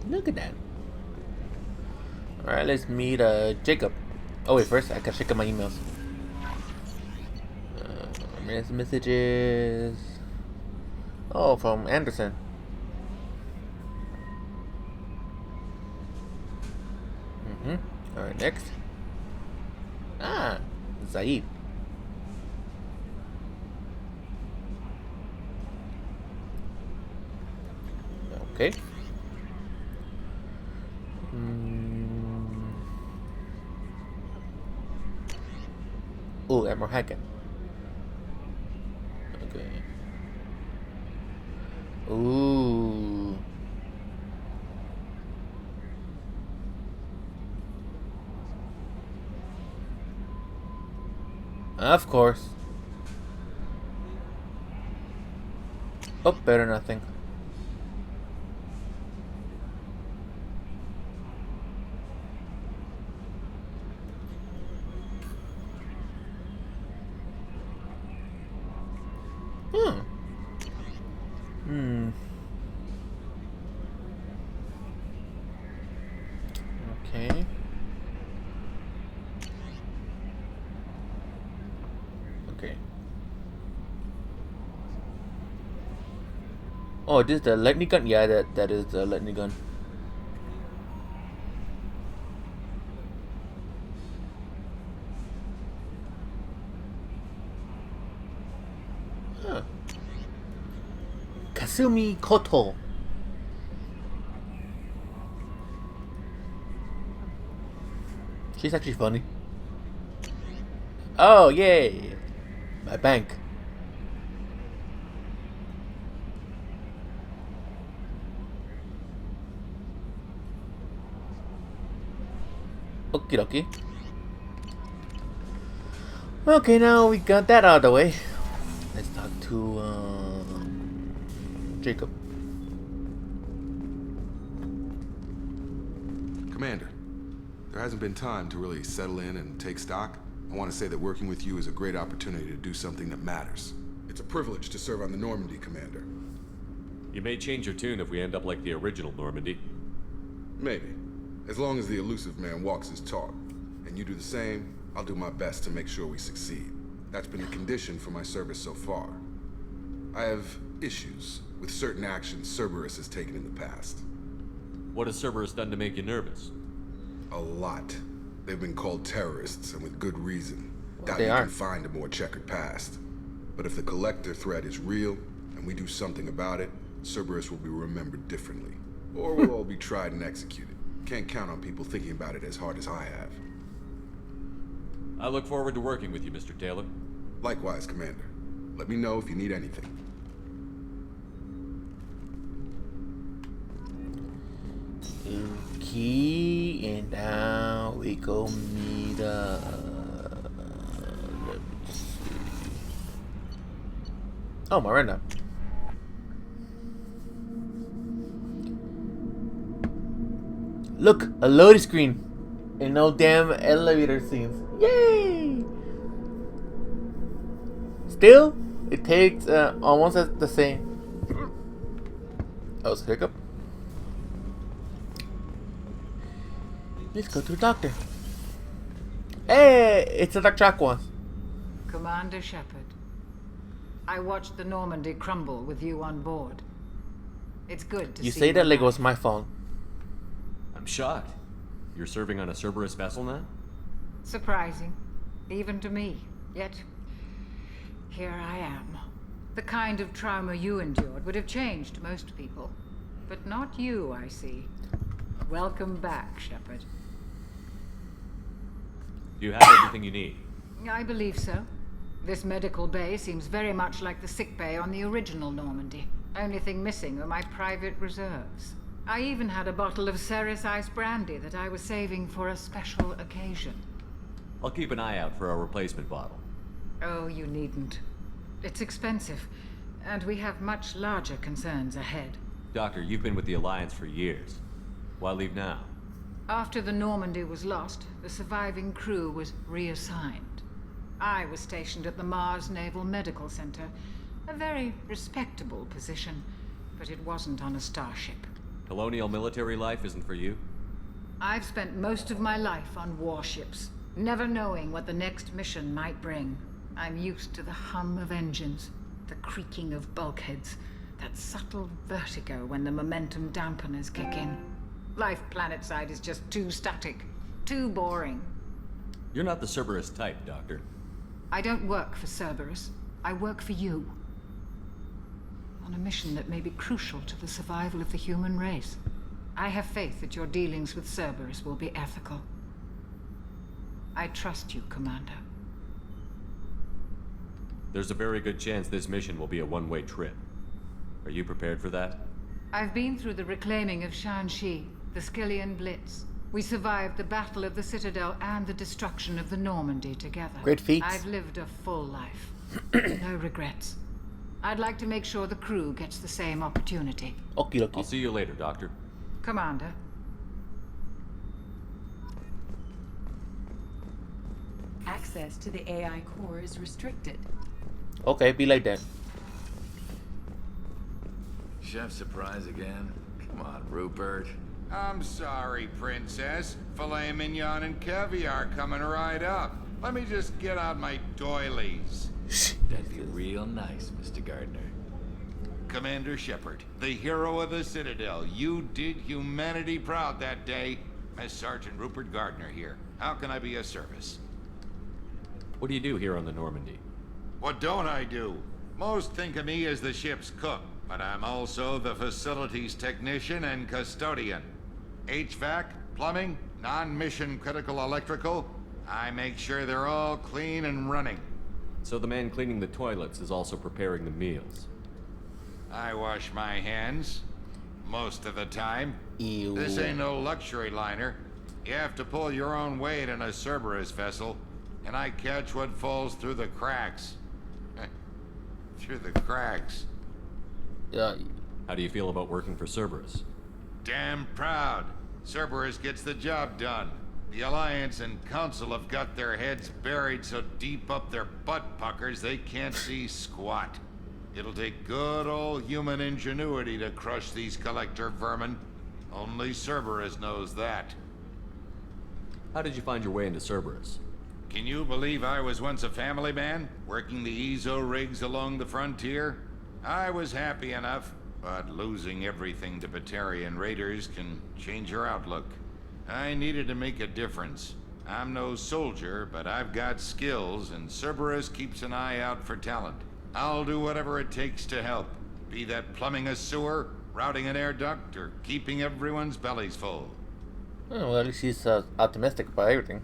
Look at that. Alright, let's meet Jacob. Oh wait, first I gotta check out my emails. Messages. Oh, from Anderson. Alright, next. Ah, Zaid. Okay. Oh, Admiral Hackett. Okay. Ooh. Of course. Oh, better nothing. Hmm. Hmm. Okay. Okay. Oh, this is the lightning gun? Yeah, that is the lightning gun. Huh. Kasumi Koto. She's actually funny. Oh, yay! My bank. Okie dokie. Okay, now we got that out of the way. Let's talk to Jacob. Commander, there hasn't been time to really settle in and take stock. I want to say that working with you is a great opportunity to do something that matters. It's a privilege to serve on the Normandy, Commander. You may change your tune if we end up like the original Normandy. Maybe. As long as the elusive man walks his talk, and you do the same, I'll do my best to make sure we succeed. That's been the condition for my service so far. I have issues with certain actions Cerberus has taken in the past. What has Cerberus done to make you nervous? A lot. They've been called terrorists, and with good reason. Doubt they you are. can find a more checkered past. But if the Collector threat is real, and we do something about it, Cerberus will be remembered differently. Or we'll all be tried and executed. Can't count on people thinking about it as hard as I have. I look forward to working with you, Mr. Taylor. Likewise, Commander. Let me know if you need anything. Okay, and now we go meet let me see. Oh, Miranda. Look, a loading screen. And no damn elevator scenes. Yay! Still, it takes almost as the same. Oh, it's a hiccup. Let's go to the doctor. Hey, it's a Dr. Aqua. Commander Shepard, I watched the Normandy crumble with you on board. It's good to see You say that you like it back. was my fault. I'm shocked. You're serving on a Cerberus vessel now? Surprising, even to me. Yet, here I am. The kind of trauma you endured would have changed most people. But not you, I see. Welcome back, Shepard. Do you have everything you need? I believe so. This medical bay seems very much like the sick bay on the original Normandy. Only thing missing are my private reserves. I even had a bottle of Ceres Ice brandy that I was saving for a special occasion. I'll keep an eye out for a replacement bottle. Oh, you needn't. It's expensive, and we have much larger concerns ahead. Doctor, you've been with the Alliance for years. Why leave now? After the Normandy was lost, the surviving crew was reassigned. I was stationed at the Mars Naval Medical Center, a very respectable position, but it wasn't on a starship. Colonial military life isn't for you? I've spent most of my life on warships, never knowing what the next mission might bring. I'm used to the hum of engines, the creaking of bulkheads, that subtle vertigo when the momentum dampeners kick in. Life planetside is just too static, too boring. You're not the Cerberus type, Doctor. I don't work for Cerberus. I work for you. On a mission that may be crucial to the survival of the human race. I have faith that your dealings with Cerberus will be ethical. I trust you, Commander. There's a very good chance this mission will be a one-way trip. Are you prepared for that? I've been through the reclaiming of Shanxi, the Skillian Blitz. We survived the Battle of the Citadel and the destruction of the Normandy together. Great feats. I've lived a full life. No regrets. I'd like to make sure the crew gets the same opportunity. Okie dokie. I'll see you later, Doctor. Commander. Access to the AI core is restricted. Okay, be like that. Chef surprise again? Come on, Rupert. I'm sorry, Princess. Filet mignon and caviar coming right up. Let me just get out my doilies. That'd be real nice, Mr. Gardner. Commander Shepard, the hero of the Citadel. You did humanity proud that day. As Sergeant Rupert Gardner here. How can I be of service? What do you do here on the Normandy? What don't I do? Most think of me as the ship's cook, but I'm also the facilities technician and custodian. HVAC, plumbing, non-mission critical electrical. I make sure they're all clean and running. So the man cleaning the toilets is also preparing the meals. I wash my hands. Most of the time. Ew. This ain't no luxury liner. You have to pull your own weight in a Cerberus vessel, and I catch what falls through the cracks. Through the cracks. How do you feel about working for Cerberus? Damn proud. Cerberus gets the job done. The Alliance and Council have got their heads buried so deep up their butt puckers they can't see squat. It'll take good old human ingenuity to crush these collector vermin. Only Cerberus knows that. How did you find your way into Cerberus? Can you believe I was once a family man, working the Ezo rigs along the frontier? I was happy enough, but losing everything to Batarian raiders can change your outlook. I needed to make a difference. I'm no soldier, but I've got skills, and Cerberus keeps an eye out for talent. I'll do whatever it takes to help, be that plumbing a sewer, routing an air duct, or keeping everyone's bellies full. Oh, well, at least he's optimistic about everything.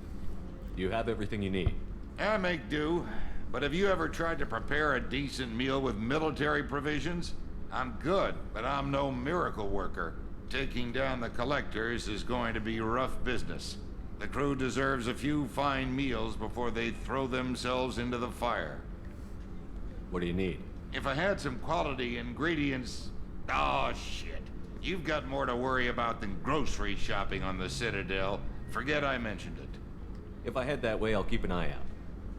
You have everything you need. I make do, but have you ever tried to prepare a decent meal with military provisions? I'm good, but I'm no miracle worker. Taking down the collectors is going to be rough business. The crew deserves a few fine meals before they throw themselves into the fire. What do you need? If I had some quality ingredients... Oh, shit. You've got more to worry about than grocery shopping on the Citadel. Forget I mentioned it. If I head that way, I'll keep an eye out.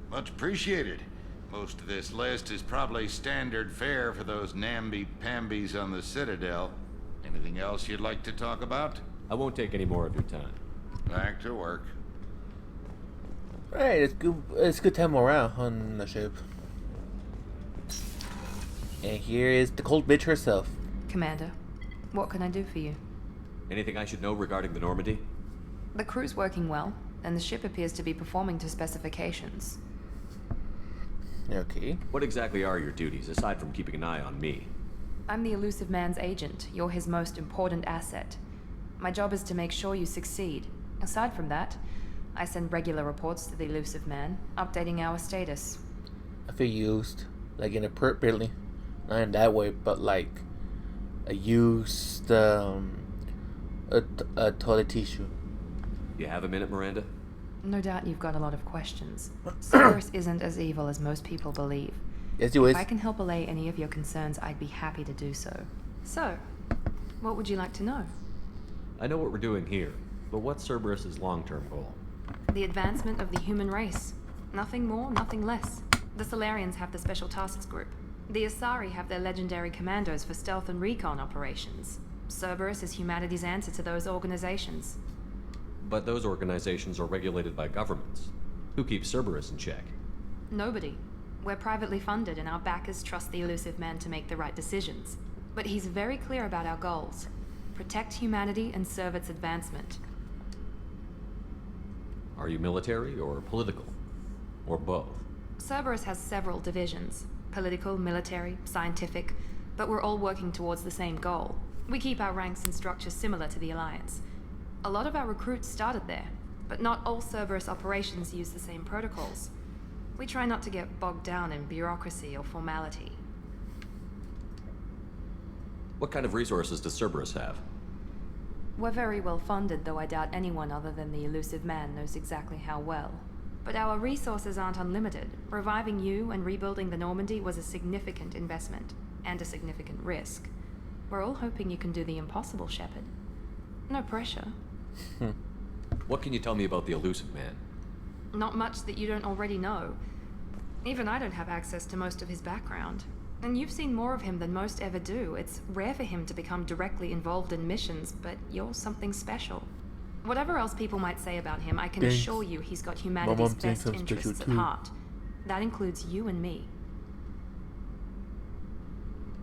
Much appreciated. Most of this list is probably standard fare for those namby-pambies on the Citadel. Anything else you'd like to talk about? I won't take any more of your time. Back to work. Right, it's good. It's good to have morale on the ship. And here is the cold bitch herself. Commander, what can I do for you? Anything I should know regarding the Normandy? The crew's working well, and the ship appears to be performing to specifications. Okay. What exactly are your duties, aside from keeping an eye on me? I'm the Elusive Man's agent. You're his most important asset. My job is to make sure you succeed. Aside from that, I send regular reports to the Elusive Man, updating our status. I feel used, like inappropriately, not in that way, but like a used a toilet tissue. You have a minute, Miranda? No doubt you've got a lot of questions. Cerberus isn't as evil as most people believe. Yes, you is. If I can help allay any of your concerns, I'd be happy to do so. So, what would you like to know? I know what we're doing here, but what's Cerberus's long-term goal? The advancement of the human race. Nothing more, nothing less. The Solarians have the Special Tasks Group. The Asari have their legendary commandos for stealth and recon operations. Cerberus is humanity's answer to those organizations. But those organizations are regulated by governments. Who keeps Cerberus in check? Nobody. We're privately funded, and our backers trust the Elusive Man to make the right decisions. But he's very clear about our goals. Protect humanity and serve its advancement. Are you military or political? Or both? Cerberus has several divisions. Political, military, scientific. But we're all working towards the same goal. We keep our ranks and structures similar to the Alliance. A lot of our recruits started there, but not all Cerberus operations use the same protocols. We try not to get bogged down in bureaucracy or formality. What kind of resources does Cerberus have? We're very well funded, though I doubt anyone other than the Elusive Man knows exactly how well. But our resources aren't unlimited. Reviving you and rebuilding the Normandy was a significant investment, and a significant risk. We're all hoping you can do the impossible, Shepard. No pressure. What can you tell me about the Elusive Man? Not much that you don't already know. Even I don't have access to most of his background. And you've seen more of him than most ever do. It's rare for him to become directly involved in missions, but you're something special. Whatever else people might say about him, I can Thanks. assure you he's got humanity's thinks best I'm special interests at too. heart. That includes you and me.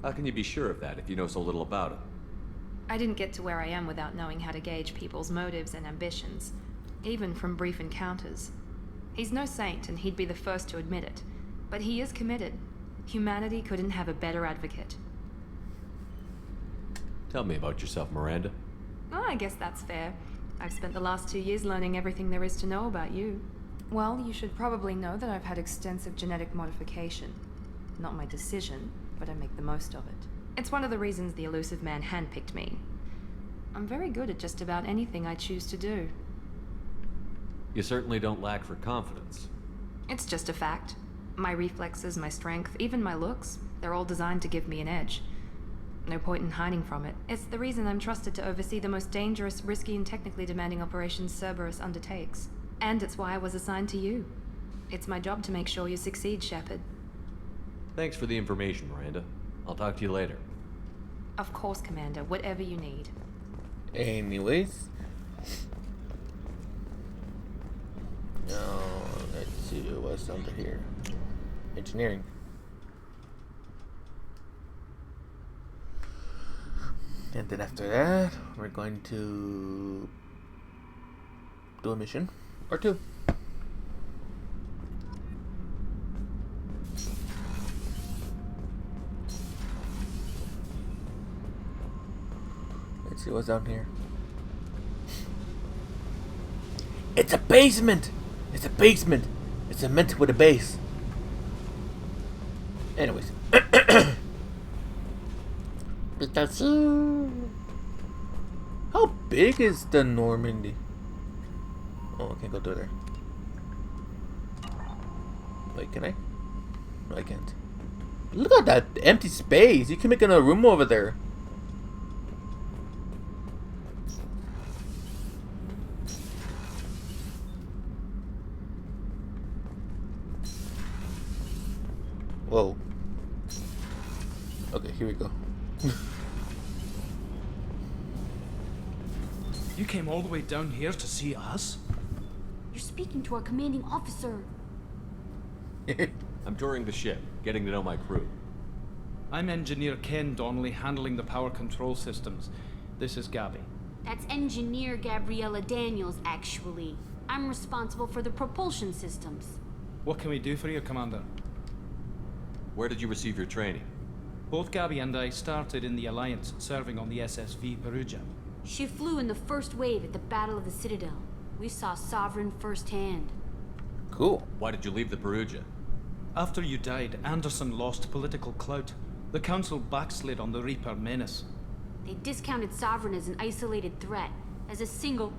How can you be sure of that if you know so little about him? I didn't get to where I am without knowing how to gauge people's motives and ambitions, even from brief encounters. He's no saint, and he'd be the first to admit it. But he is committed. Humanity couldn't have a better advocate. Tell me about yourself, Miranda. Oh, I guess that's fair. I've spent the last 2 years learning everything there is to know about you. Well, you should probably know that I've had extensive genetic modification. Not my decision, but I make the most of it. It's one of the reasons the Elusive Man handpicked me. I'm very good at just about anything I choose to do. You certainly don't lack for confidence. It's just a fact. My reflexes, my strength, even my looks, they're all designed to give me an edge. No point in hiding from it. It's the reason I'm trusted to oversee the most dangerous, risky, and technically demanding operations Cerberus undertakes. And it's why I was assigned to you. It's my job to make sure you succeed, Shepard. Thanks for the information, Miranda. I'll talk to you later. Of course, Commander, whatever you need. Anyways. Now, let's see what's under here. Engineering. And then after that, we're going to do a mission or two. Let's see what's down here. It's a basement! It's a basement! It's a cement with a base. Anyways. How big is the Normandy? Oh, I can't go through there. Wait, can I? No, I can't. Look at that empty space. You can make another room over there. Whoa. Okay, here we go. You came all the way down here to see us? You're speaking to our commanding officer. I'm touring the ship, getting to know my crew. I'm Engineer Ken Donnelly, handling the power control systems. This is Gabby. That's Engineer Gabriella Daniels, actually. I'm responsible for the propulsion systems. What can we do for you, Commander? Where did you receive your training? Both Gabby and I started in the Alliance, serving on the SSV Perugia. She flew in the first wave at the Battle of the Citadel. We saw Sovereign firsthand. Cool. Why did you leave the Perugia? After you died, Anderson lost political clout. The Council backslid on the Reaper menace. They discounted Sovereign as an isolated threat, as a single...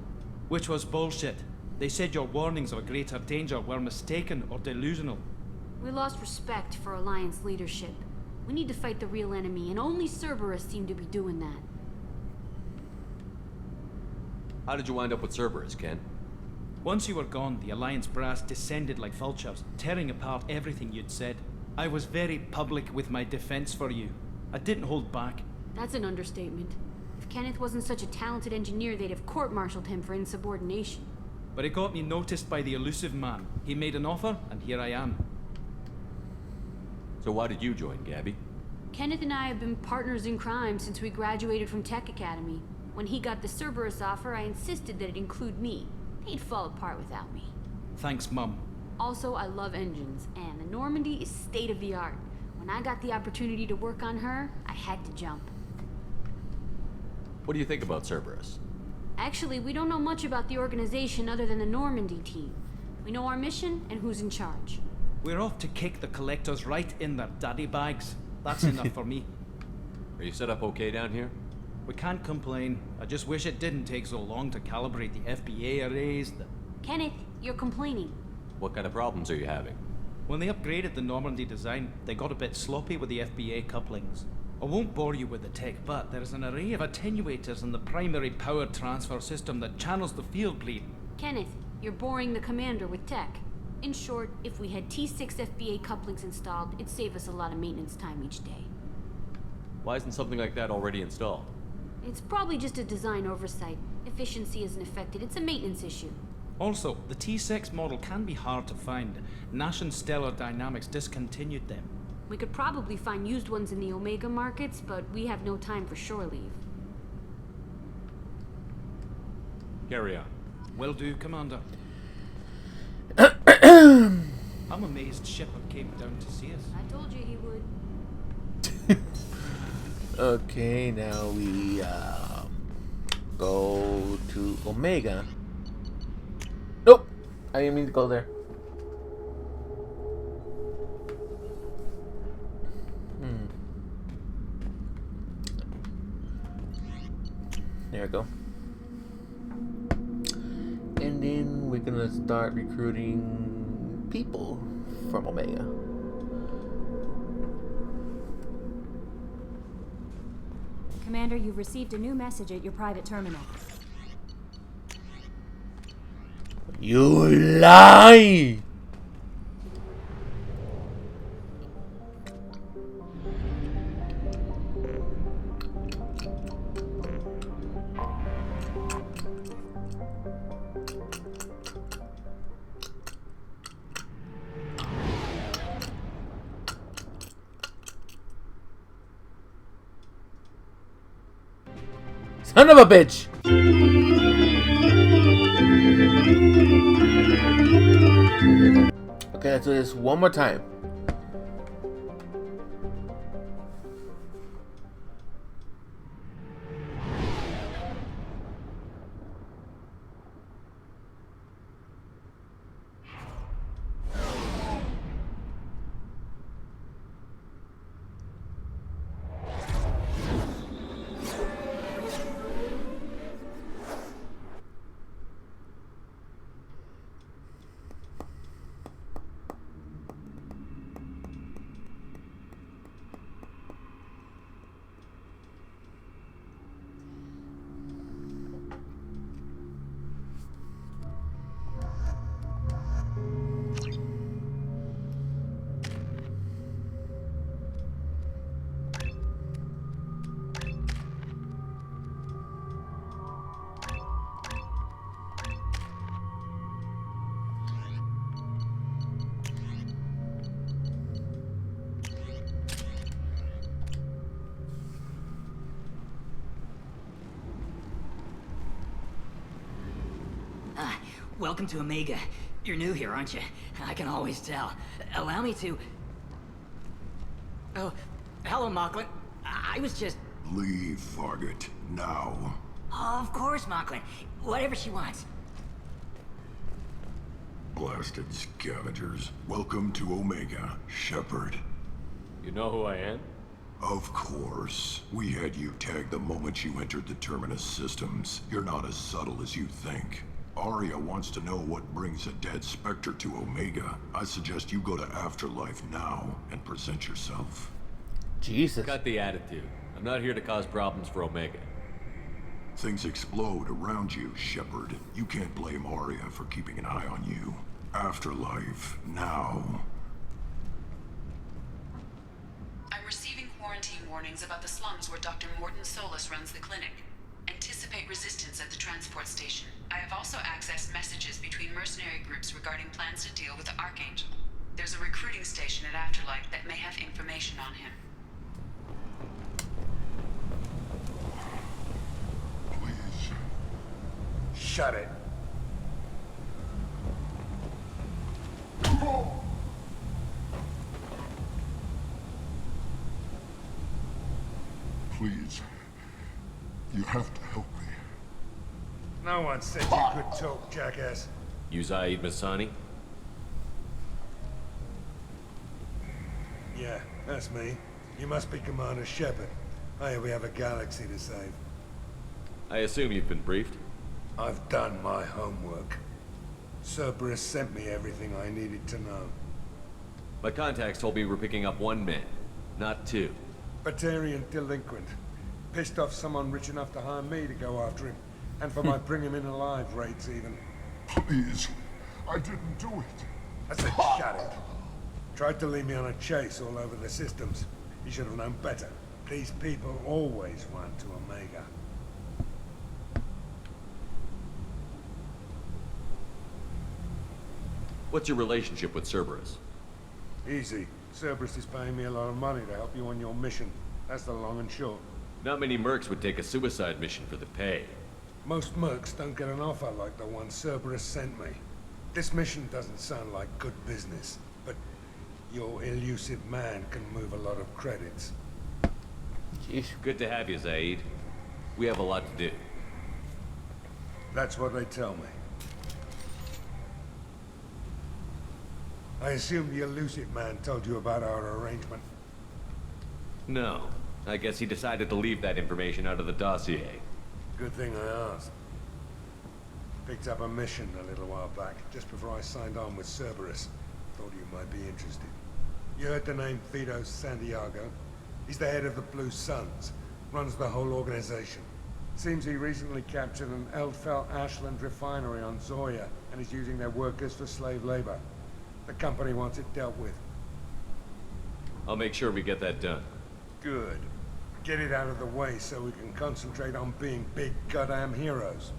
Which was bullshit. They said your warnings of a greater danger were mistaken or delusional. We lost respect for Alliance leadership. We need to fight the real enemy, and only Cerberus seem to be doing that. How did you wind up with Cerberus, Ken? Once you were gone, the Alliance brass descended like vultures, tearing apart everything you'd said. I was very public with my defense for you. I didn't hold back. That's an understatement. If If Kenneth wasn't such a talented engineer, they'd have court-martialed him for insubordination. But it got me noticed by the elusive man. He made an offer, and here I am. So why did you join, Gabby? Kenneth and I have been partners in crime since we graduated from Tech Academy. When he got the Cerberus offer, I insisted that it include me. He'd fall apart without me. Thanks, Mum. Also, I love engines, and the Normandy is state-of-the-art. When I got the opportunity to work on her, I had to jump. What do you think about Cerberus? Actually, we don't know much about the organization other than the Normandy team. We know our mission and who's in charge. We're off to kick the collectors right in their daddy bags. That's enough for me. Are you set up okay down here? We can't complain. I just wish it didn't take so long to calibrate the FBA arrays. Kenneth, you're complaining. What kind of problems are you having? When they upgraded the Normandy design, they got a bit sloppy with the FBA couplings. I won't bore you with the tech, but there is an array of attenuators in the primary power transfer system that channels the field bleed. Kenneth, you're boring the commander with tech. In short, if we had T6 FBA couplings installed, it'd save us a lot of maintenance time each day. Why isn't something like that already installed? It's probably just a design oversight. Efficiency isn't affected, it's a maintenance issue. Also, the T6 model can be hard to find. Nash and Stellar Dynamics discontinued them. We could probably find used ones in the Omega markets, but we have no time for shore leave. Carry on. Will do, Commander. I'm amazed Shepard came down to see us. I told you he would. Okay, now we go to Omega. Nope, I didn't mean to go there. There we go. And then we're gonna start recruiting people from Omega. Commander, you've received a new message at your private terminal. You lie! Son of a bitch! Okay, let's do this one more time. Welcome to Omega. You're new here, aren't you? I can always tell. Allow me to... Oh, hello, Mocklin. I was just... Leave, Fargate, now. Oh, of course, Mocklin. Whatever she wants. Blasted scavengers. Welcome to Omega, Shepard. You know who I am? Of course. We had you tagged the moment you entered the Terminus systems. You're not as subtle as you think. Aria wants to know what brings a dead Spectre to Omega. I suggest you go to Afterlife now and present yourself. Jesus. Got the attitude. I'm not here to cause problems for Omega. Things explode around you, Shepard. You can't blame Aria for keeping an eye on you. Afterlife, now. I'm receiving quarantine warnings about the slums where Dr. Morton Solus runs the clinic. anticipate resistance at the transport station. I have also accessed messages between mercenary groups regarding plans to deal with the Archangel. There's a recruiting station at Afterlight that may have information on him. Please. Shut it. Please. You have to help me. No one said you could talk, jackass. You Zaid Masani? Yeah, that's me. You must be Commander Shepard. Hey, we have a galaxy to save. I assume you've been briefed? I've done my homework. Cerberus sent me everything I needed to know. My contacts told me we're picking up 1 man, not 2. Batarian delinquent. Pissed off someone rich enough to hire me to go after him. And for my bring him in alive rates even. Please. I didn't do it. I said shut it. Tried to lead me on a chase all over the systems. He should have known better. These people always run to Omega. What's your relationship with Cerberus? Easy. Cerberus is paying me a lot of money to help you on your mission. That's the long and short. Not many mercs would take a suicide mission for the pay. Most mercs don't get an offer like the one Cerberus sent me. This mission doesn't sound like good business, but your elusive man can move a lot of credits. Jeez. Good to have you, Zaid. We have a lot to do. That's what they tell me. I assume the elusive man told you about our arrangement. No. I guess he decided to leave that information out of the dossier. Good thing I asked. Picked up a mission a little while back, just before I signed on with Cerberus. Thought you might be interested. You heard the name Fido Santiago? He's the head of the Blue Suns. Runs the whole organization. Seems he recently captured an Eldfell Ashland refinery on Zoya and is using their workers for slave labor. The company wants it dealt with. I'll make sure we get that done. Good. Get it out of the way so we can concentrate on being big goddamn heroes.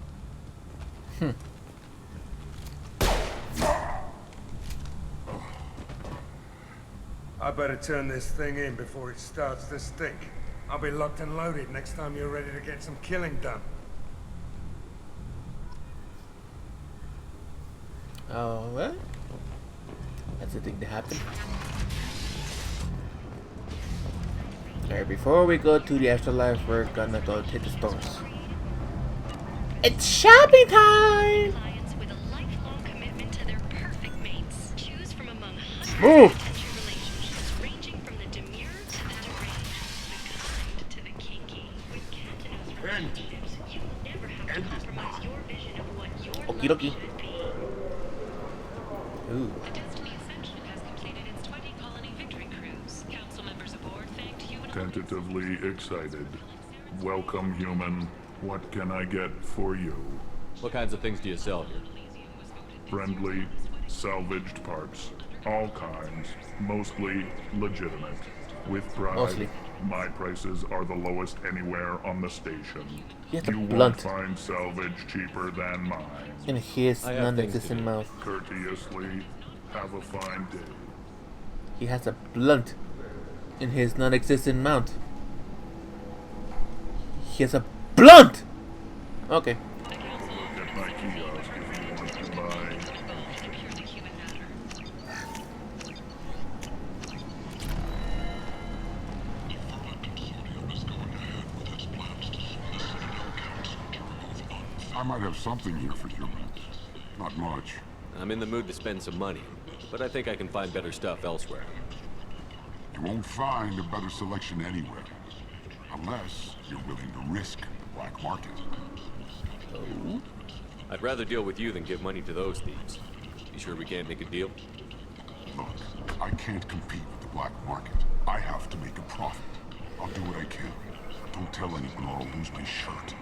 I better turn this thing in before it starts to stink. I'll be locked and loaded next time you're ready to get some killing done. Oh, well, that's a thing to happen. Alright, before we go to the afterlife, we're gonna go hit the stores. It's shopping time! Move! Okie dokie. Ooh. Tentatively excited. Welcome, human. What can I get for you? What kinds of things do you sell here? Friendly, salvaged parts. All kinds. Mostly legitimate. With pride, Mostly. my prices are the lowest anywhere on the station. You have a won't blunt find salvage cheaper than mine. in his non-existent mouth. Courteously, have a fine day. He has a blunt in his non-existent mouth. He has a blunt! Okay. Look at my kiosk if you want to buy. I might have something here for humans. Not much. I'm in the mood to spend some money, but I think I can find better stuff elsewhere. You won't find a better selection anywhere. Unless you're willing to risk the black market. Oh? I'd rather deal with you than give money to those thieves. You sure we can't make a deal? Look, I can't compete with the black market. I have to make a profit. I'll do what I can. Don't tell anyone or I'll lose my shirt.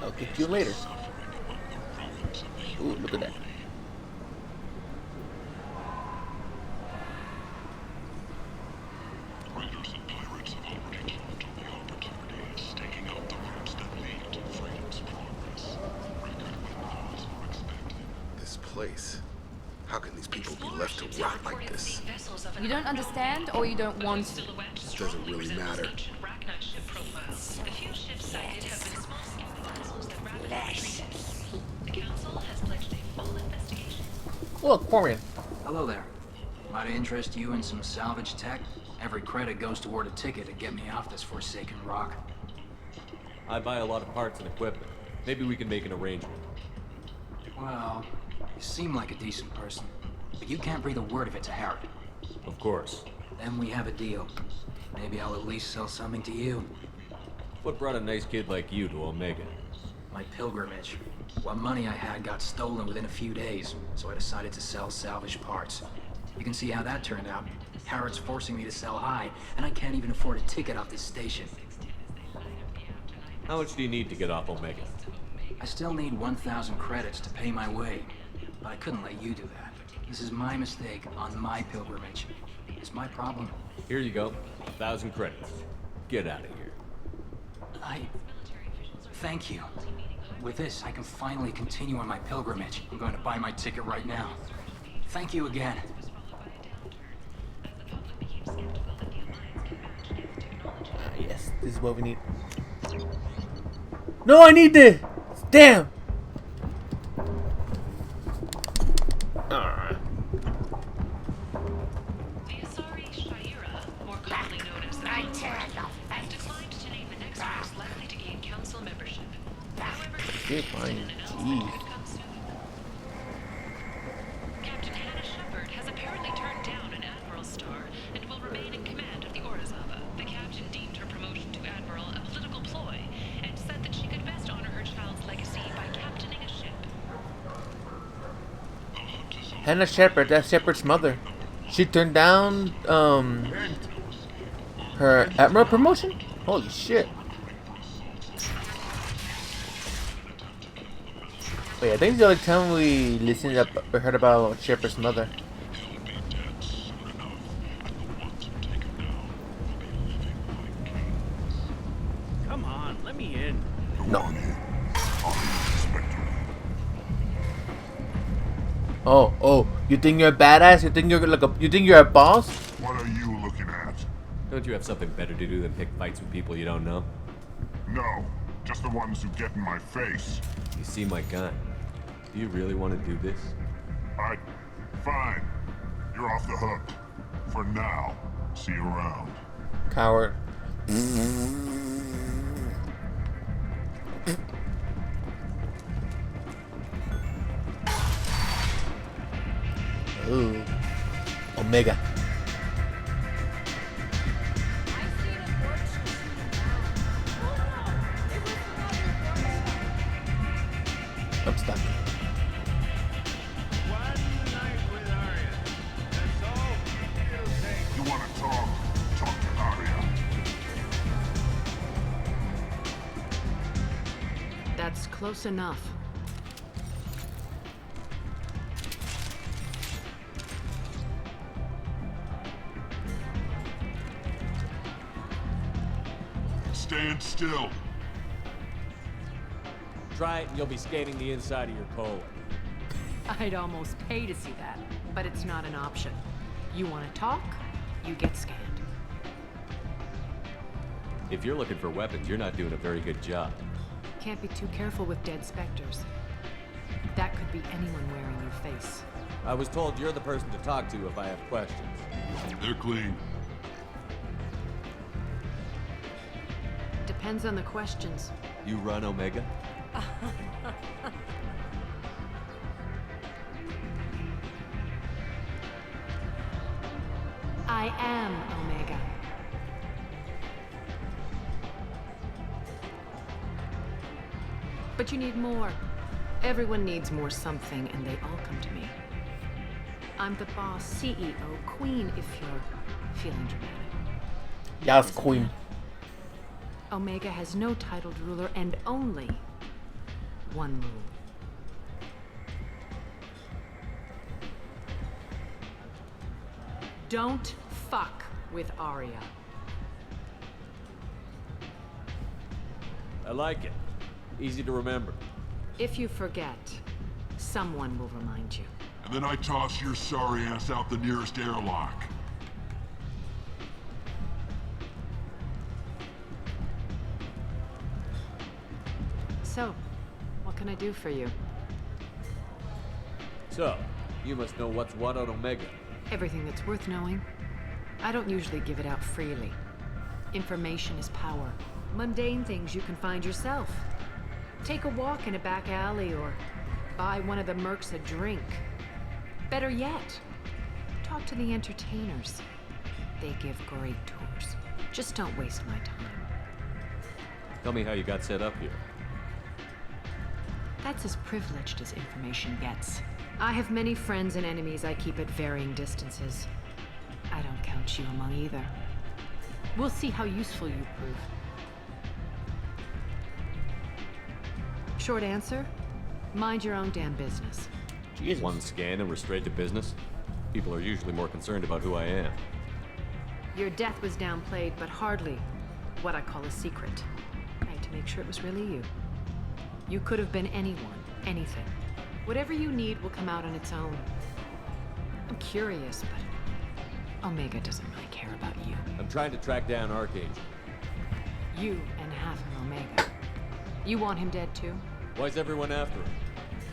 I'll get you later. Ooh, look at that. Raiders and pirates have already jumped on the opportunity, staking out the routes that lead to freedom's progress. Reckoned with cause or expected. This place. How can these people be left to rot like this? You don't understand, or you don't want to? It doesn't really matter. The few ships sighted have been small-scale vessels that rapidly retreated. The council has pledged a full investigation. Oh, Quarian. Hello there. Might I interest you in some salvage tech? Every credit goes toward a ticket to get me off this forsaken rock. I buy a lot of parts and equipment. Maybe we can make an arrangement. Well, you seem like a decent person, but you can't breathe a word of it to Harry. Of course. Then we have a deal. Maybe I'll at least sell something to you. What brought a nice kid like you to Omega? My pilgrimage. What money I had got stolen within a few days, so I decided to sell salvaged parts. You can see how that turned out. Harrod's forcing me to sell high, and I can't even afford a ticket off this station. How much do you need to get off Omega? I still need 1,000 credits to pay my way, but I couldn't let you do that. This is my mistake on my pilgrimage. It's my problem. Here you go. 1,000 credits. Get out of here. Thank you. With this, I can finally continue on my pilgrimage. I'm going to buy my ticket right now. Thank you again. Yes, this is what we need. No, I need this! Damn! Alright. The Asari Shaira, more commonly known as the Council, has declined to name the next groups likely to gain council membership. However, Shit, fine. Jeez. Captain Hannah Shepard has apparently turned down an admiral's star and will remain in command of the Orizaba. The captain deemed her promotion to admiral a political ploy and said that she could best honor her child's legacy by captaining a ship. Hannah Shepard, that's Shepard's mother. She turned down, her admiral promotion? Holy shit. Wait, I think it's the only time we listened up or heard about Shepard's mother. Come on, let me in. No. Oh, you think you're a badass? You think you're a boss? What are you looking at? Don't you have something better to do than pick fights with people you don't know? No, just the ones who get in my face. You see my gun. Do you really want to do this? Fine. You're off the hook. For now. See you around. Coward. Ooh. Omega. I'm stuck. You want to talk? Talk to Arya. That's close enough. Stand still. Try it and you'll be skating the inside of your colon. I'd almost pay to see that, but it's not an option. You want to talk, you get scanned. If you're looking for weapons, you're not doing a very good job. Can't be too careful with dead specters. That could be anyone wearing your face. I was told you're the person to talk to if I have questions. They're clean. Depends on the questions. You run Omega? I am Omega. But you need more. Everyone needs more something, and they all come to me. I'm the boss, CEO, queen, if you're feeling dramatic. Yes, queen. Omega has no titled ruler and only one rule. Don't fuck with Arya. I like it. Easy to remember. If you forget, someone will remind you. And then I toss your sorry ass out the nearest airlock. So, what can I do for you? So, you must know what's what on Omega. Everything that's worth knowing. I don't usually give it out freely. Information is power. Mundane things you can find yourself. Take a walk in a back alley or buy one of the mercs a drink. Better yet, talk to the entertainers. They give great tours. Just don't waste my time. Tell me how you got set up here. That's as privileged as information gets. I have many friends and enemies I keep at varying distances. I don't count you among either. We'll see how useful you prove. Short answer, mind your own damn business. Jesus. One scan and we're straight to business? People are usually more concerned about who I am. Your death was downplayed, but hardly what I call a secret. I had to make sure it was really you. You could have been anyone, anything. Whatever you need will come out on its own. I'm curious, but Omega doesn't really care about you. I'm trying to track down Archangel. You and half of Omega. You want him dead too? Why's everyone after him?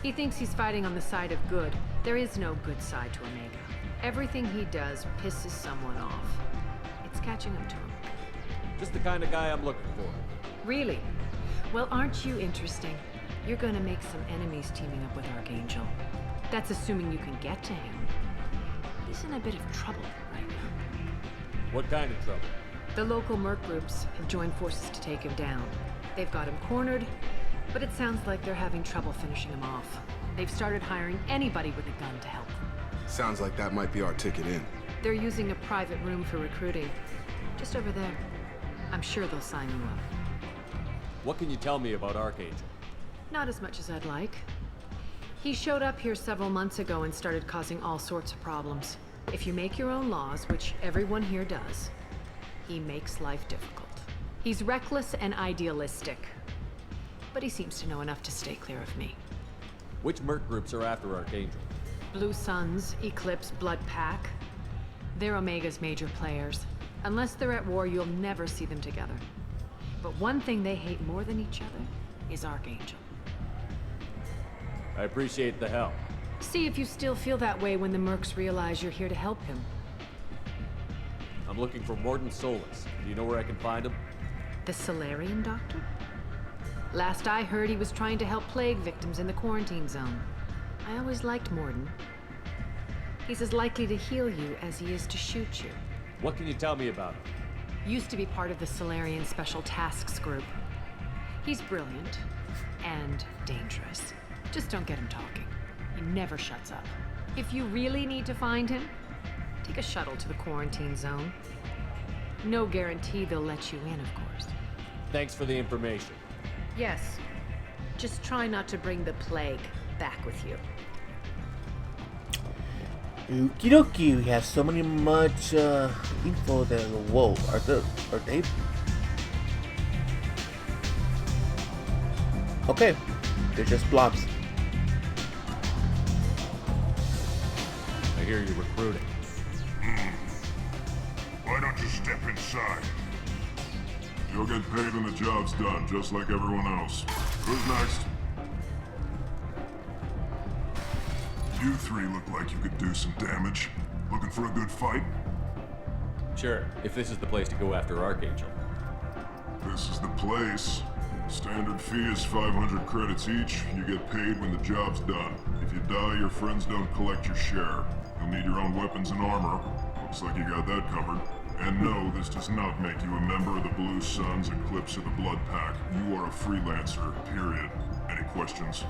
He thinks he's fighting on the side of good. There is no good side to Omega. Everything he does pisses someone off. It's catching up to him. Just the kind of guy I'm looking for. Really? Well, aren't you interesting? You're gonna make some enemies teaming up with Archangel. That's assuming you can get to him. He's in a bit of trouble right now. What kind of trouble? The local merc groups have joined forces to take him down. They've got him cornered, but it sounds like they're having trouble finishing him off. They've started hiring anybody with a gun to help them. Sounds like that might be our ticket in. They're using a private room for recruiting. Just over there. I'm sure they'll sign you up. What can you tell me about Archangel? Not as much as I'd like. He showed up here several months ago and started causing all sorts of problems. If you make your own laws, which everyone here does, he makes life difficult. He's reckless and idealistic. But he seems to know enough to stay clear of me. Which merc groups are after Archangel? Blue Suns, Eclipse, Blood Pack. They're Omega's major players. Unless they're at war, you'll never see them together. But one thing they hate more than each other is Archangel. I appreciate the help. See if you still feel that way when the mercs realize you're here to help him. I'm looking for Mordin Solus. Do you know where I can find him? The Solarian doctor? Last I heard, he was trying to help plague victims in the quarantine zone. I always liked Mordin. He's as likely to heal you as he is to shoot you. What can you tell me about him? Used to be part of the Solarian Special Tasks Group. He's brilliant and dangerous. Just don't get him talking. He never shuts up. If you really need to find him, take a shuttle to the quarantine zone. No guarantee they'll let you in, of course. Thanks for the information. Yes. Just try not to bring the plague back with you. Okie dokie, we have so much info there. Whoa, are they? Okay, they're just blobs. I hear you're recruiting. Why don't you step inside? You'll get paid when the job's done, just like everyone else. Who's next? You three look like you could do some damage. Looking for a good fight? Sure, if this is the place to go after Archangel. This is the place. Standard fee is 500 credits each. You get paid when the job's done. If you die, your friends don't collect your share. You'll need your own weapons and armor. Looks like you got that covered. And no, this does not make you a member of the Blue Suns, Eclipse, or the Blood Pack. You are a freelancer, period. Any questions?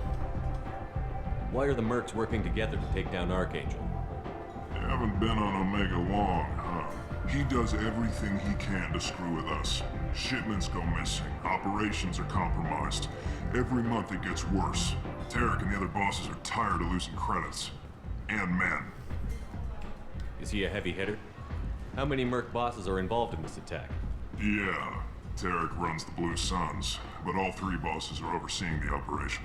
Why are the mercs working together to take down Archangel? You haven't been on Omega long, huh? He does everything he can to screw with us. Shipments go missing, operations are compromised. Every month it gets worse. Tarek and the other bosses are tired of losing credits. And men. Is he a heavy hitter? How many Merc bosses are involved in this attack? Yeah, Tarek runs the Blue Suns, but all three bosses are overseeing the operation.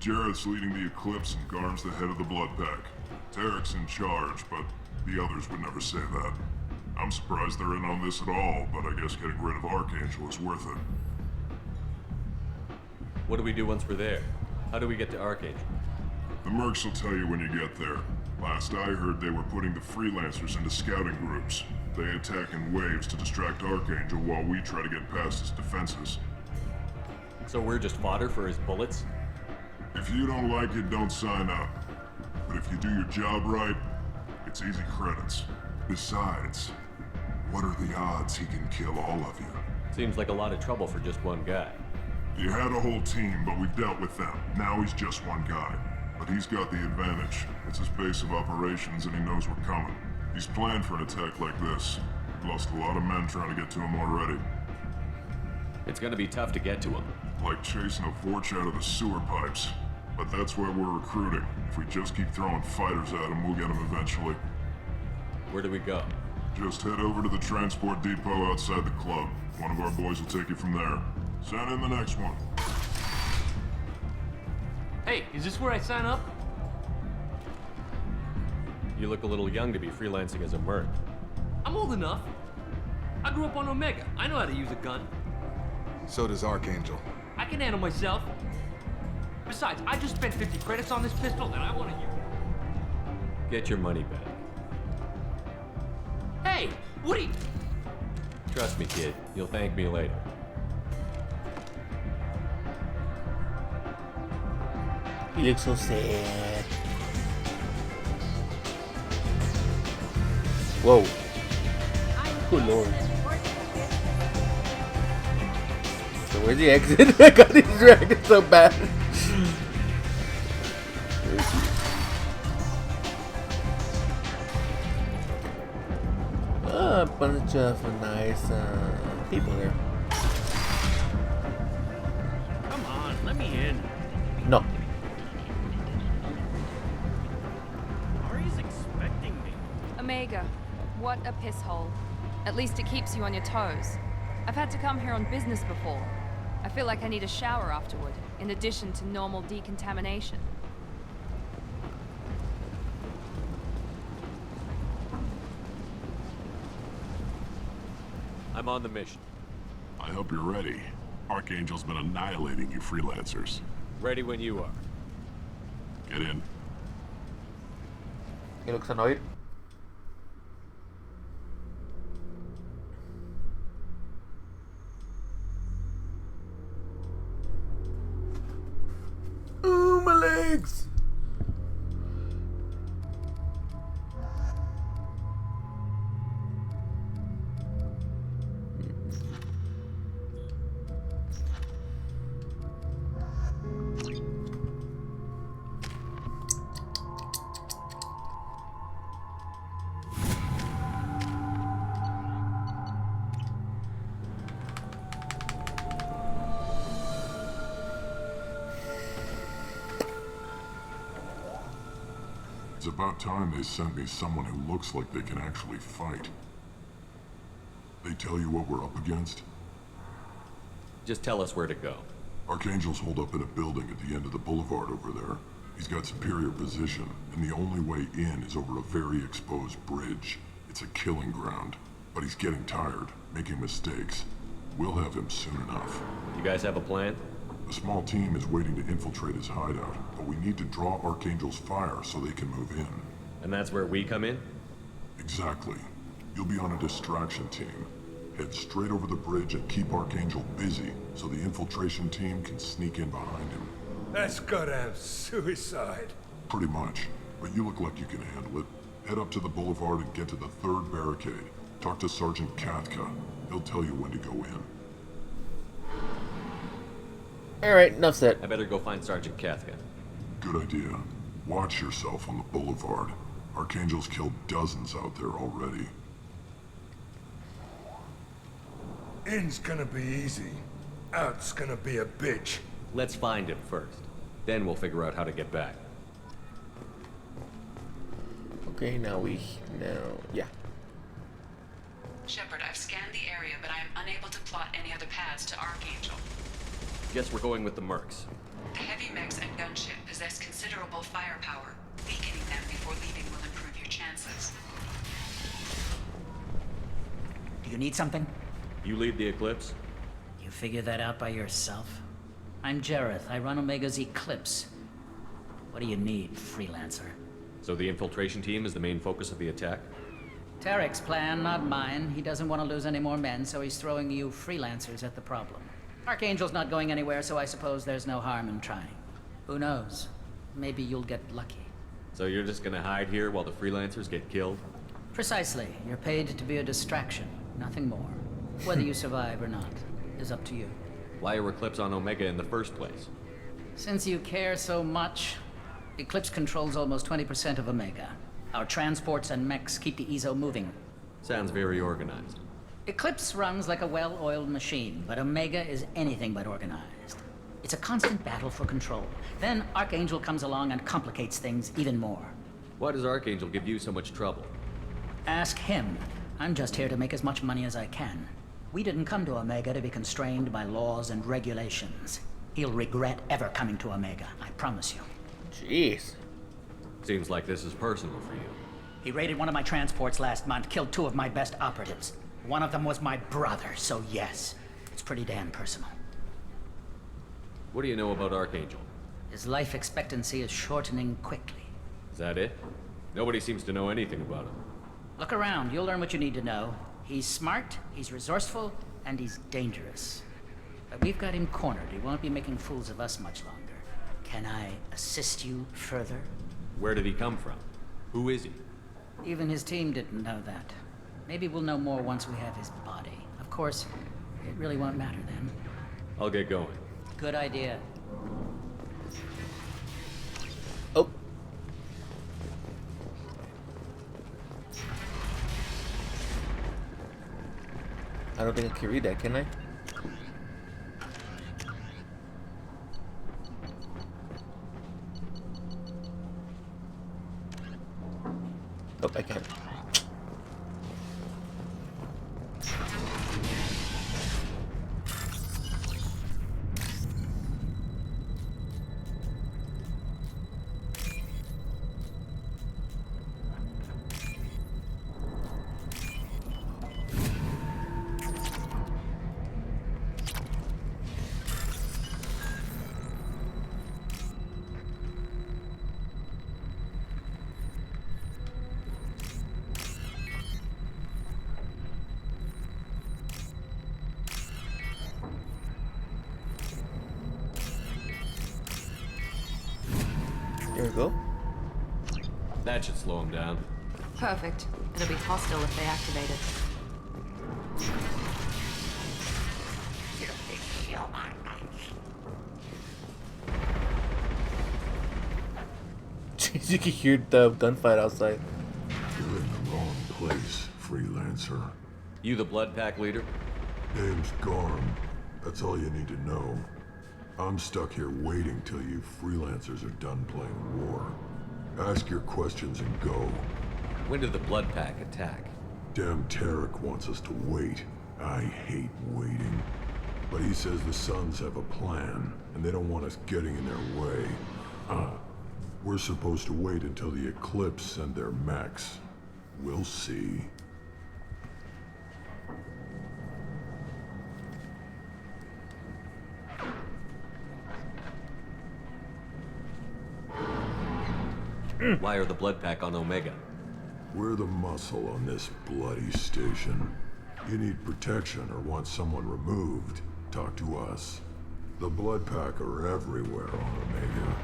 Jareth's leading the Eclipse and Garm's the head of the Blood Pack. Tarek's in charge, but the others would never say that. I'm surprised they're in on this at all, but I guess getting rid of Archangel is worth it. What do we do once we're there? How do we get to Archangel? The Mercs will tell you when you get there. Last I heard, they were putting the freelancers into scouting groups. They attack in waves to distract Archangel while we try to get past his defenses. So we're just fodder for his bullets? If you don't like it, don't sign up. But if you do your job right, it's easy credits. Besides, what are the odds he can kill all of you? Seems like a lot of trouble for just one guy. He had a whole team, but we've dealt with them. Now he's just one guy. But he's got the advantage. It's his base of operations and he knows we're coming. He's planned for an attack like this. We've lost a lot of men trying to get to him already. It's gonna be tough to get to him. Like chasing a Vorch out of the sewer pipes. But that's why we're recruiting. If we just keep throwing fighters at him, we'll get him eventually. Where do we go? Just head over to the transport depot outside the club. One of our boys will take you from there. Send in the next one. Hey, is this where I sign up? You look a little young to be freelancing as a merc. I'm old enough. I grew up on Omega. I know how to use a gun. So does Archangel. I can handle myself. Besides, I just spent 50 credits on this pistol and I want to use it. Get your money back. Hey, Woody! Trust me, kid. You'll thank me later. He looks so sad. Whoa. Good lord. So where's the exit? I got these dragons so bad. A bunch of nice people here. Come on, let me in. No. Ari's expecting me. Omega, what a piss hole. At least it keeps you on your toes. I've had to come here on business before. I feel like I need a shower afterward, in addition to normal decontamination. I'm on the mission. I hope you're ready. Archangel's been annihilating you freelancers. Ready when you are. Get in. He looks annoyed. Ooh, my legs! It's about time they sent me someone who looks like they can actually fight. They tell you what we're up against? Just tell us where to go. Archangel's holed up in a building at the end of the boulevard over there. He's got superior position, and the only way in is over a very exposed bridge. It's a killing ground, but he's getting tired, making mistakes. We'll have him soon enough. You guys have a plan? A small team is waiting to infiltrate his hideout, but we need to draw Archangel's fire so they can move in. And that's where we come in? Exactly. You'll be on a distraction team. Head straight over the bridge and keep Archangel busy so the infiltration team can sneak in behind him. That's goddamn suicide. Pretty much, but you look like you can handle it. Head up to the boulevard and get to the third barricade. Talk to Sergeant Katka. He'll tell you when to go in. Alright, enough said. I better go find Sergeant Katka. Good idea. Watch yourself on the boulevard. Archangel's killed dozens out there already. In's gonna be easy. Out's gonna be a bitch. Let's find him first. Then we'll figure out how to get back. Okay, yeah. Shepard, I've scanned the area, but I am unable to plot any other paths to Archangel. Guess we're going with the Mercs. The heavy mechs and gunship possess considerable firepower. Weakening them before leaving will improve your chances. Do you need something? You lead the Eclipse? You figure that out by yourself? I'm Jareth. I run Omega's Eclipse. What do you need, freelancer? So the infiltration team is the main focus of the attack? Tarek's plan, not mine. He doesn't want to lose any more men, so he's throwing you freelancers at the problem. Archangel's not going anywhere, so I suppose there's no harm in trying. Who knows? Maybe you'll get lucky. So you're just gonna hide here while the freelancers get killed? Precisely. You're paid to be a distraction, nothing more. Whether you survive or not is up to you. Why are Eclipse on Omega in the first place? Since you care so much, Eclipse controls almost 20% of Omega. Our transports and mechs keep the EZO moving. Sounds very organized. Eclipse runs like a well-oiled machine, but Omega is anything but organized. It's a constant battle for control. Then Archangel comes along and complicates things even more. Why does Archangel give you so much trouble? Ask him. I'm just here to make as much money as I can. We didn't come to Omega to be constrained by laws and regulations. He'll regret ever coming to Omega, I promise you. Jeez. Seems like this is personal for you. He raided one of my transports last month, killed 2 of my best operatives. One of them was my brother, so yes, it's pretty damn personal. What do you know about Archangel? His life expectancy is shortening quickly. Is that it? Nobody seems to know anything about him. Look around, you'll learn what you need to know. He's smart, he's resourceful, and he's dangerous. But we've got him cornered. He won't be making fools of us much longer. Can I assist you further? Where did he come from? Who is he? Even his team didn't know that. Maybe we'll know more once we have his body. Of course, it really won't matter then. I'll get going. Good idea. Oh. I don't think I can read that, can I? Oh, I can. There we go. That should slow him down. Perfect. It'll be hostile if they activate it. Jeez, you can hear the gunfight outside. You're in the wrong place, freelancer. You the Blood Pack leader? Name's Garm. That's all you need to know. I'm stuck here waiting till you freelancers are done playing war. Ask your questions and go. When did the Blood Pack attack? Damn Tarek wants us to wait. I hate waiting. But he says the Suns have a plan, and they don't want us getting in their way. We're supposed to wait until the Eclipse send their mechs. We'll see. Why are the Blood Pack on Omega? We're the muscle on this bloody station. You need protection or want someone removed, talk to us. The Blood Pack are everywhere on Omega.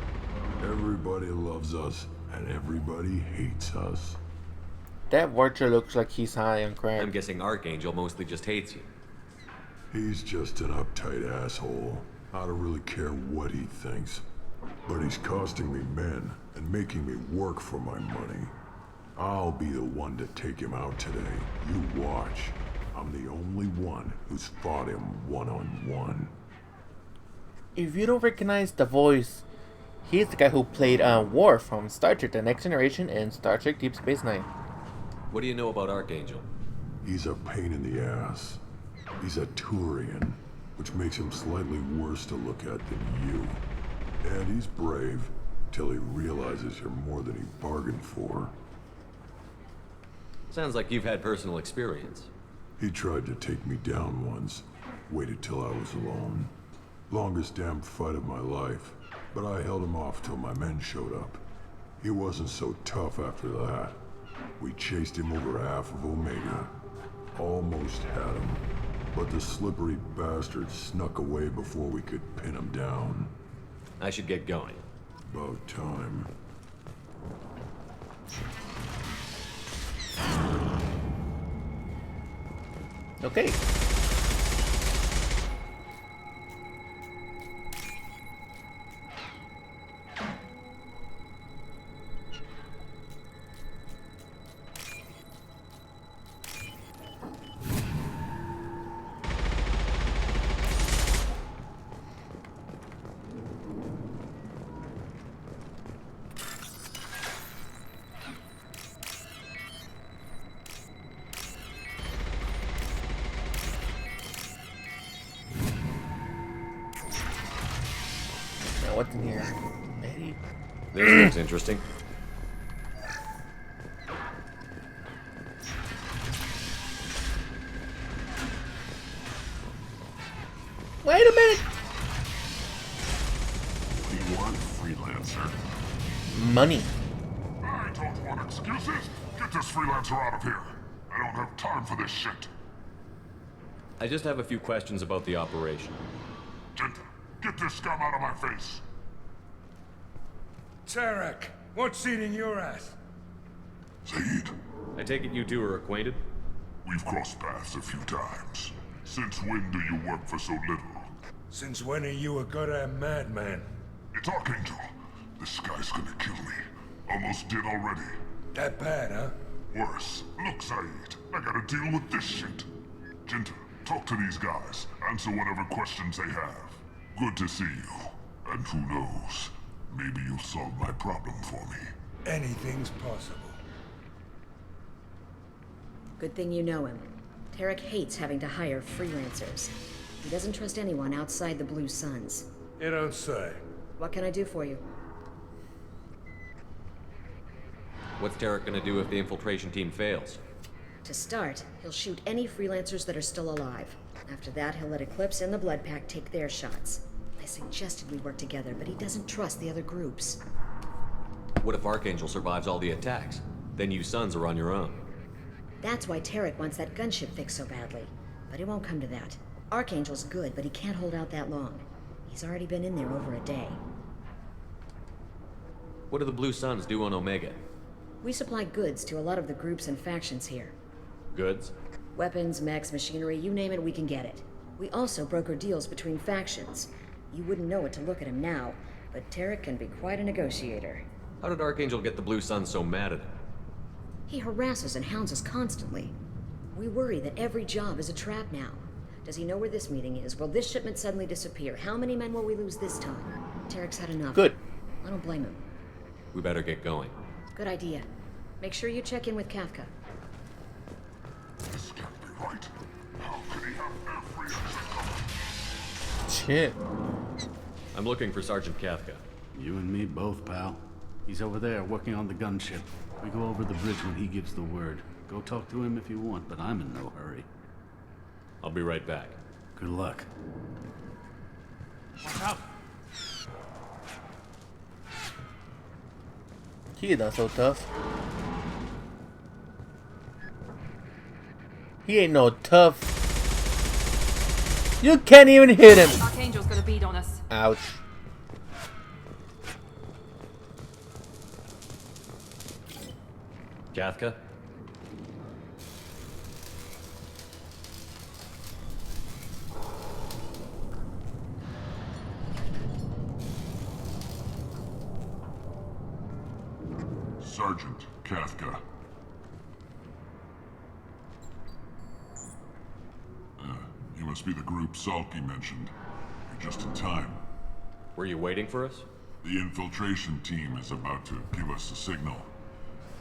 Everybody loves us, and everybody hates us. That Watcher looks like he's high on crack. I'm guessing Archangel mostly just hates you. He's just an uptight asshole. I don't really care what he thinks. But he's costing me men and making me work for my money. I'll be the one to take him out today. You watch. I'm the only one who's fought him one-on-one. If you don't recognize the voice, he's the guy who played Worf from Star Trek The Next Generation and Star Trek Deep Space Nine. What do you know about Archangel? He's a pain in the ass. He's a Turian, which makes him slightly worse to look at than you. And he's brave, till he realizes you're more than he bargained for. Sounds like you've had personal experience. He tried to take me down once. Waited till I was alone. Longest damn fight of my life. But I held him off till my men showed up. He wasn't so tough after that. We chased him over half of Omega. Almost had him. But the slippery bastard snuck away before we could pin him down. I should get going. About time. Okay. What's in here? Maybe. This looks interesting. Wait a minute! What do you want, freelancer? Money. I don't want excuses. Get this freelancer out of here. I don't have time for this shit. I just have a few questions about the operation. Genta, get this scum out of my face. Tarek, what's eating your ass? Zaid, I take it you two are acquainted? we've crossed paths a few times. Since when do you work for so little? Since when are you a goddamn madman? It's Archangel. This guy's gonna kill me. Almost did already. That bad, huh? Worse. Look, Zaid, I gotta deal with this shit. Genta, talk to these guys. Answer whatever questions they have. Good to see you. And who knows, maybe you'll solve my problem for me. Anything's possible. Good thing you know him. Tarek hates having to hire freelancers. He doesn't trust anyone outside the Blue Suns. You don't say. What can I do for you? What's Tarek gonna do if the infiltration team fails? To start, he'll shoot any freelancers that are still alive. After that, he'll let Eclipse and the Blood Pack take their shots. I suggested we work together, but he doesn't trust the other groups. What if Archangel survives all the attacks? Then you Sons are on your own. That's why Tarek wants that gunship fixed so badly. But it won't come to that. Archangel's good, but he can't hold out that long. He's already been in there over a day. What do the Blue Suns do on Omega? We supply goods to a lot of the groups and factions here. Goods? Weapons, mechs, machinery, you name it, we can get it. We also broker deals between factions. You wouldn't know it to look at him now, but Tarek can be quite a negotiator. How did Archangel get the Blue Suns so mad at him? He harasses and hounds us constantly. We worry that every job is a trap now. Does he know where this meeting is? Will this shipment suddenly disappear? How many men will we lose this time? Tarek's had enough. Good. I don't blame him. We better get going. Good idea. Make sure you check in with Kafka. This can't be right. How could he have every Shit. I'm looking for Sergeant Kafka. You and me both, pal. He's over there working on the gunship. We go over the bridge when he gives the word. Go talk to him if you want, but I'm in no hurry. I'll be right back. Good luck. Watch out! He is not so tough. He ain't no tough. You can't even hit him. Archangel's got a bead on us. Ouch. Kafka? Sergeant Kafka. You must be the group Salky mentioned. You're just in time. Were you waiting for us? The infiltration team is about to give us a signal.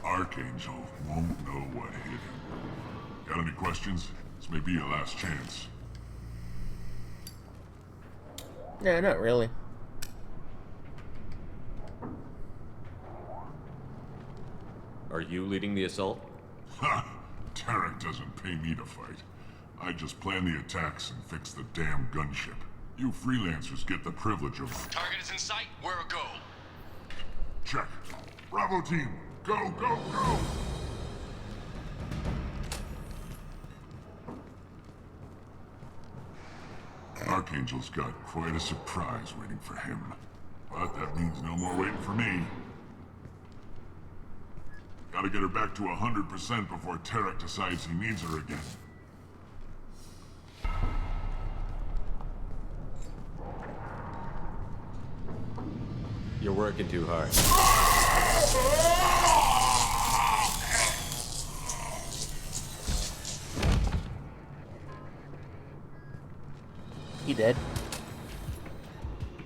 Archangel won't know what hit him. Got any questions? This may be your last chance. Yeah, not really. Are you leading the assault? Ha! Tarek doesn't pay me to fight. I just plan the attacks and fix the damn gunship. You freelancers get the privilege of... Target is in sight. Where a go? Check. Bravo team, go, go, go! Archangel's got quite a surprise waiting for him. But that means no more waiting for me. Gotta get her back to 100% before Tarek decides he needs her again. You're working too hard. He dead.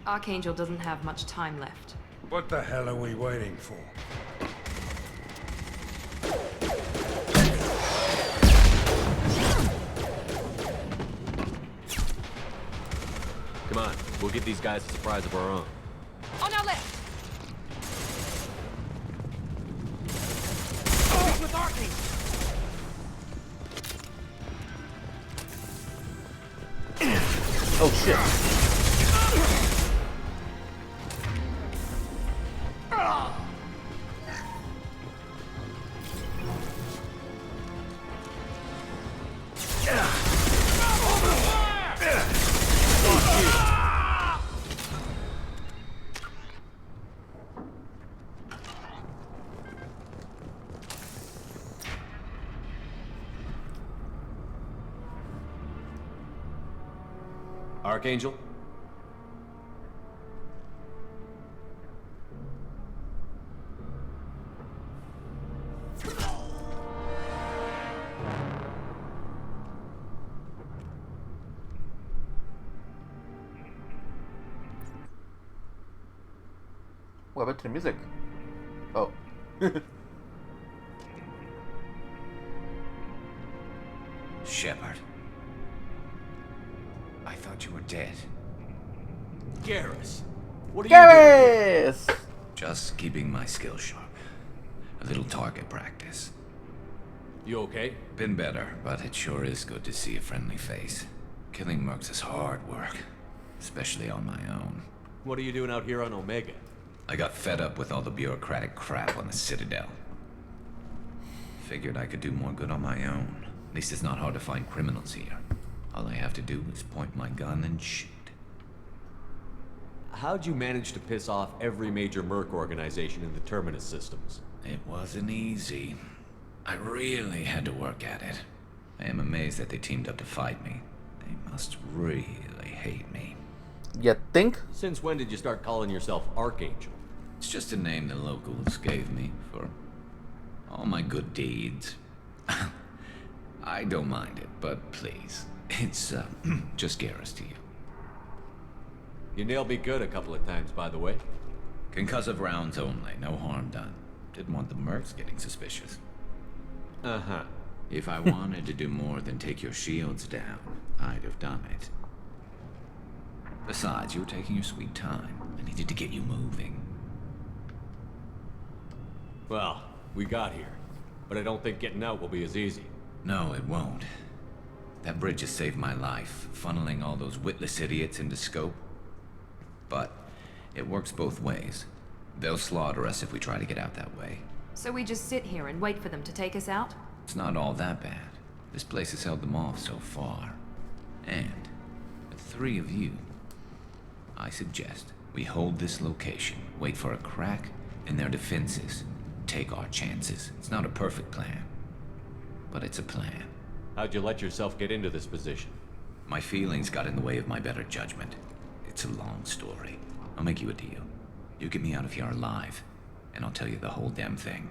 Archangel doesn't have much time left. What the hell are we waiting for? Come on, we'll give these guys a surprise of our own. On our left! With Archangel! Oh shit. Archangel? What about the music? Oh. Shepard. I thought you were dead. Garrus! What are you doing? Garrus! Just keeping my skills sharp. A little target practice. You okay? Been better, but it sure is good to see a friendly face. Killing mercs is hard work, especially on my own. What are you doing out here on Omega? I got fed up with all the bureaucratic crap on the Citadel. Figured I could do more good on my own. At least it's not hard to find criminals here. All I have to do is point my gun and shoot. How'd you manage to piss off every major merc organization in the Terminus systems? It wasn't easy. I really had to work at it. I am amazed that they teamed up to fight me. They must really hate me. You think? Since when did you start calling yourself Archangel? It's just a name the locals gave me for all my good deeds. I don't mind it, but please, it's just Garrus to you. You nailed me good a couple of times, by the way. Concussive rounds only, no harm done. Didn't want the mercs getting suspicious. Uh-huh. If I wanted to do more than take your shields down, I'd have done it. Besides, you were taking your sweet time. I needed to get you moving. Well, we got here. But I don't think getting out will be as easy. No, it won't. That bridge has saved my life, funneling all those witless idiots into scope. But it works both ways. They'll slaughter us if we try to get out that way. So we just sit here and wait for them to take us out? It's not all that bad. This place has held them off so far. And with 3 of you, I suggest we hold this location, wait for a crack in their defenses, take our chances. It's not a perfect plan, but it's a plan. How'd you let yourself get into this position? My feelings got in the way of my better judgment. It's a long story. I'll make you a deal. You get me out of here alive, and I'll tell you the whole damn thing.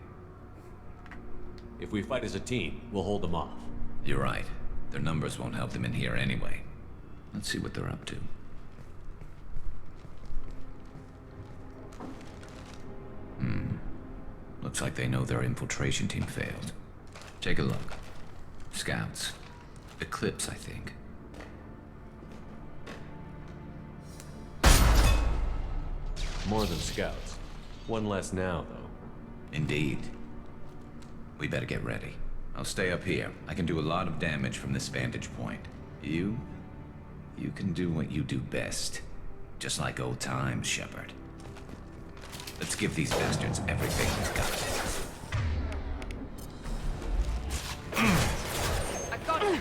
If we fight as a team, we'll hold them off. You're right. Their numbers won't help them in here anyway. Let's see what they're up to. Looks like they know their infiltration team failed. Take a look. Scouts. Eclipse, I think. More than scouts. One less now, though. Indeed. We better get ready. I'll stay up here. I can do a lot of damage from this vantage point. You can do what you do best. Just like old times, Shepard. Let's give these bastards everything they've got. I got it!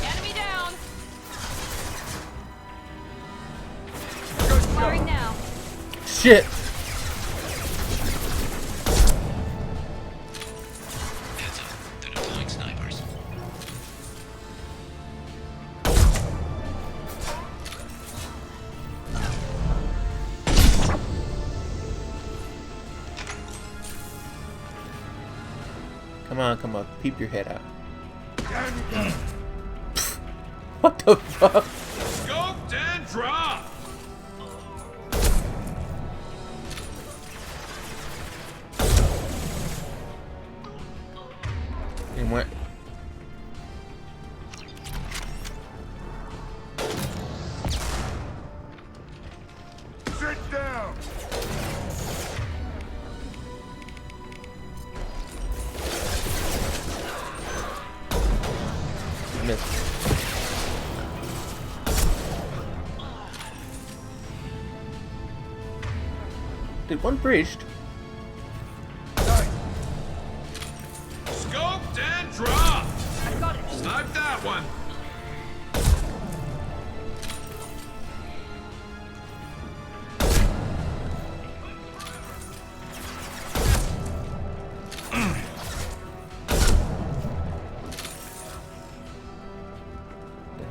Enemy down! Firing now. Shit! They're deploying snipers. Come on, peep your head out. What the fuck? Scoped and dropped! And what? Sit down! Missed. Dude, one breached. Scoped and dropped! I got it. Snipe that one!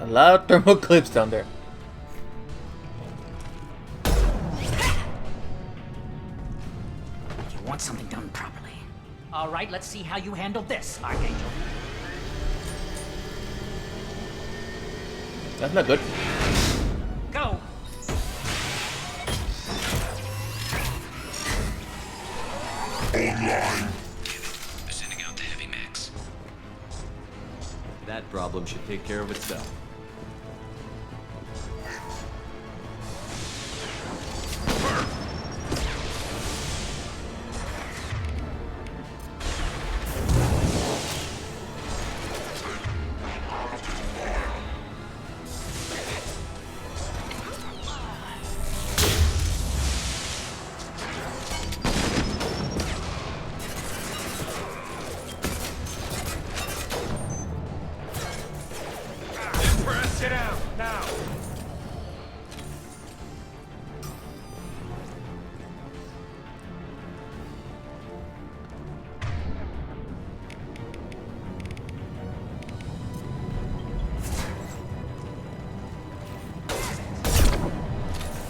A lot of thermal clips down there. You want something done properly. All right, let's see how you handle this, Archangel. That's not good. Go! Online. They're sending out the heavy mechs. That problem should take care of itself. Sit down, now!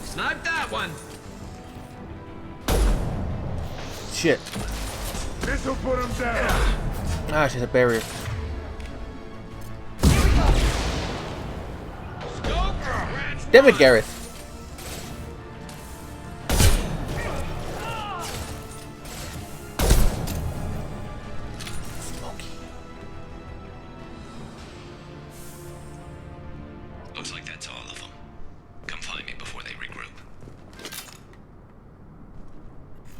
Snipe that one! Shit. This'll put him down! Ah, she's a barrier. Damn it, Gareth. Looks like that's all of them. Come find me before they regroup.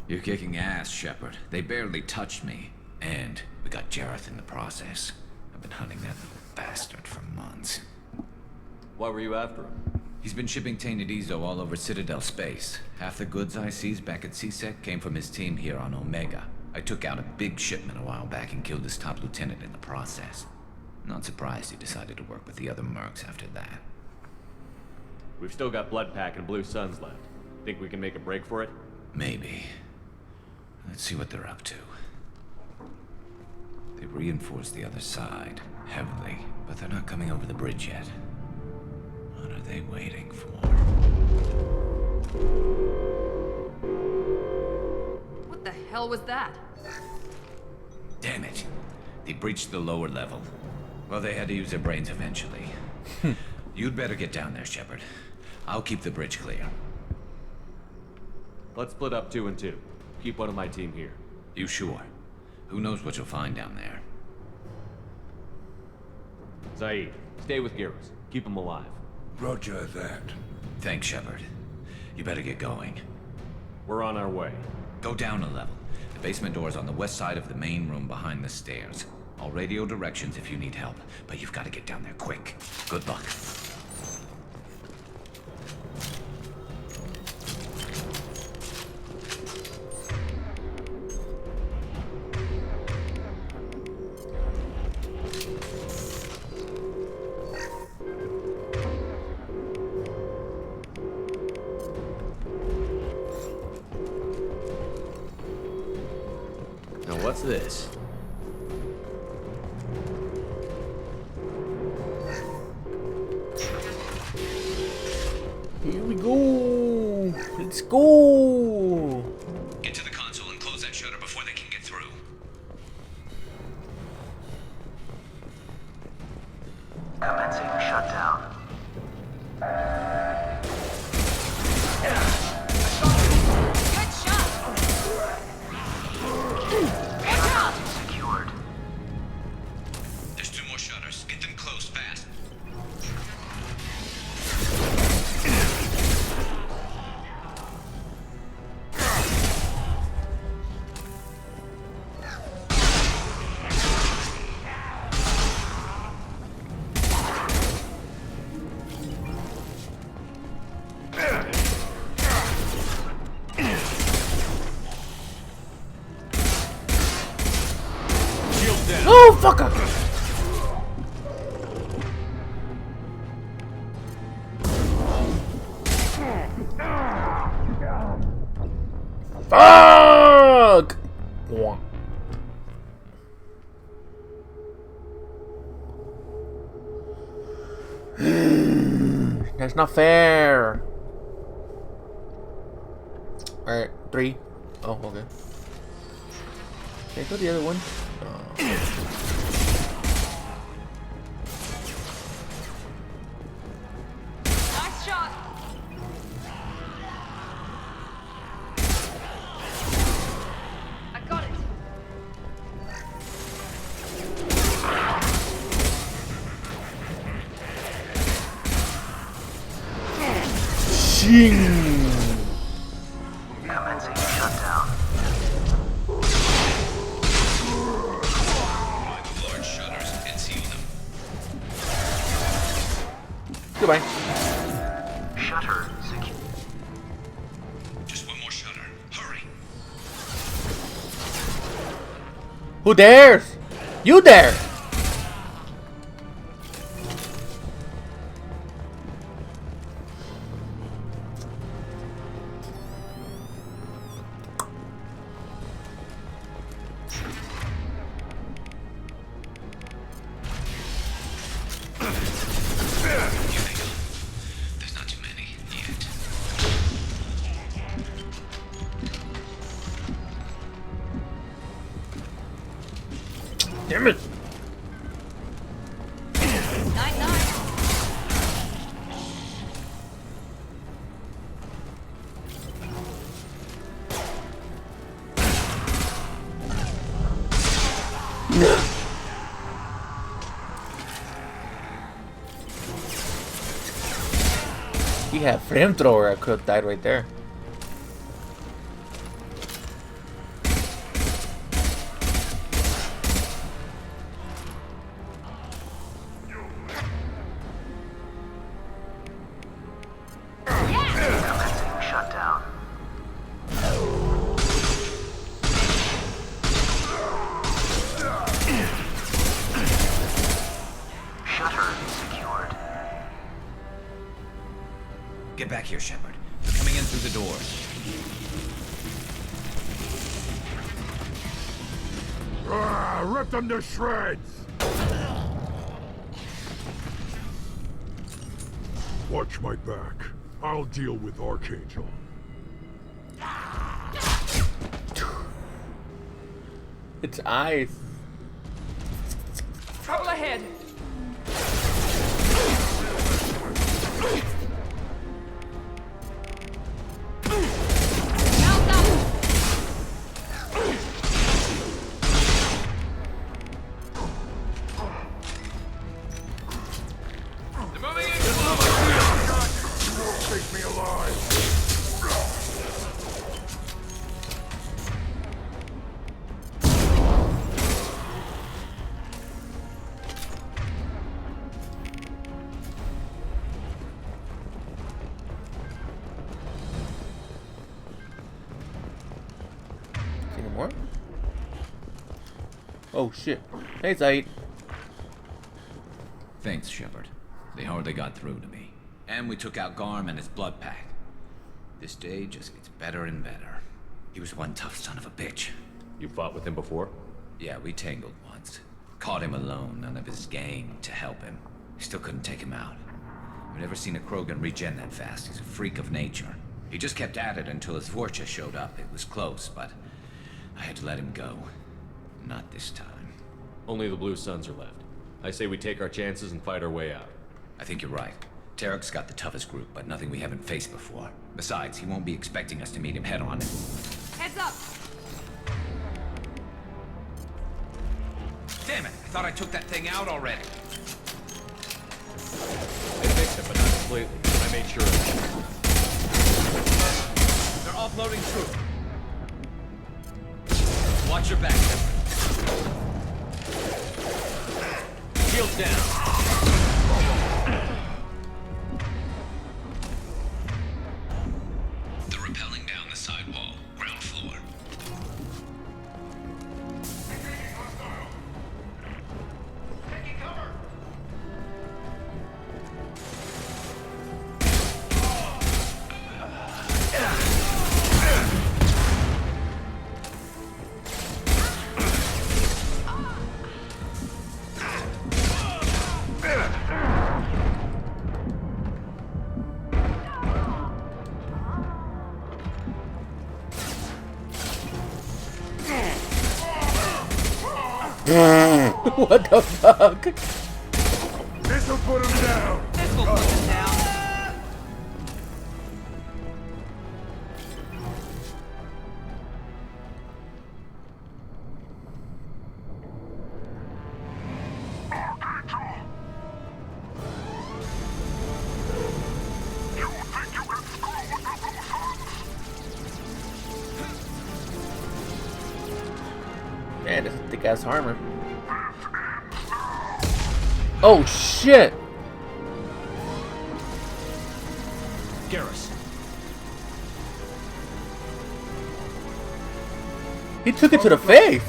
You're kicking ass, Shepard. They barely touched me. And we got Jareth in the process. I've been hunting that little bastard for months. Why were you after him? He's been shipping tainted Ezo all over Citadel space. Half the goods I seized back at CSEC came from his team here on Omega. I took out a big shipment a while back and killed his top lieutenant in the process. Not surprised he decided to work with the other mercs after that. We've still got Bloodpack and Blue Suns left. Think we can make a break for it? Maybe. Let's see what they're up to. They reinforced the other side, heavily, but they're not coming over the bridge yet. What are they waiting for? What the hell was that? Damn it. They breached the lower level. Well, they had to use their brains eventually. You'd better get down there, Shepard. I'll keep the bridge clear. Let's split up 2 and 2. Keep one of my team here. You sure? Who knows what you'll find down there? Zaid, stay with Garrus. Keep him alive. Roger that. Thanks, Shepard. You better get going. We're on our way. Go down a level. The basement door's on the west side of the main room behind the stairs. I'll radio directions if you need help, but you've got to get down there quick. Good luck. Now what's this? Here we go. Let's go. Get to the console and close that shutter before they can get through. Commencing shutdown. Good shot! Watch out! Secured. There's 2 more shutters. Get them closed fast. Oh, fucker! Fuck! Wah. That's not fair. Alright, 3. Oh, okay. Okay, go the other one. Nice shot! I got it! Shing! Commencing shutdown. Large shutters and seal them. Goodbye. Shutter secured. Just 1 more shutter. Hurry. Who dares? You dare! There's not too many yet. Damn it! Night night! He had flamethrower. I could have died right there. Commencing shutdown. Shutter secured. Get back here, Shepard. They're coming in through the doors. Rip them to shreds! Watch my back. I'll deal with Archangel. It's eyes. Trouble ahead! What? Oh shit. Hey, Zaid. Thanks, Shepard. They hardly got through to me. And we took out Garm and his blood pack. This day just gets better and better. He was one tough son of a bitch. You fought with him before? Yeah, we tangled once. Caught him alone, none of his gang to help him. Still couldn't take him out. I've never seen a Krogan regen that fast. He's a freak of nature. He just kept at it until his Vorcha showed up. It was close, but I had to let him go. Not this time. Only the Blue Suns are left. I say we take our chances and fight our way out. I think you're right. Tarek's got the toughest group, but nothing we haven't faced before. Besides, he won't be expecting us to meet him head-on. Heads up! Damn it! I thought I took that thing out already. They fixed it, but not completely. I made sure of it. They're offloading troops. Watch your back, Shepard. Shields down. They're rappelling down the side wall, ground floor. What the fuck? This'll put him down. This will put him down. Man, this is thick ass armor. Oh shit! Garrus. He took it to the face!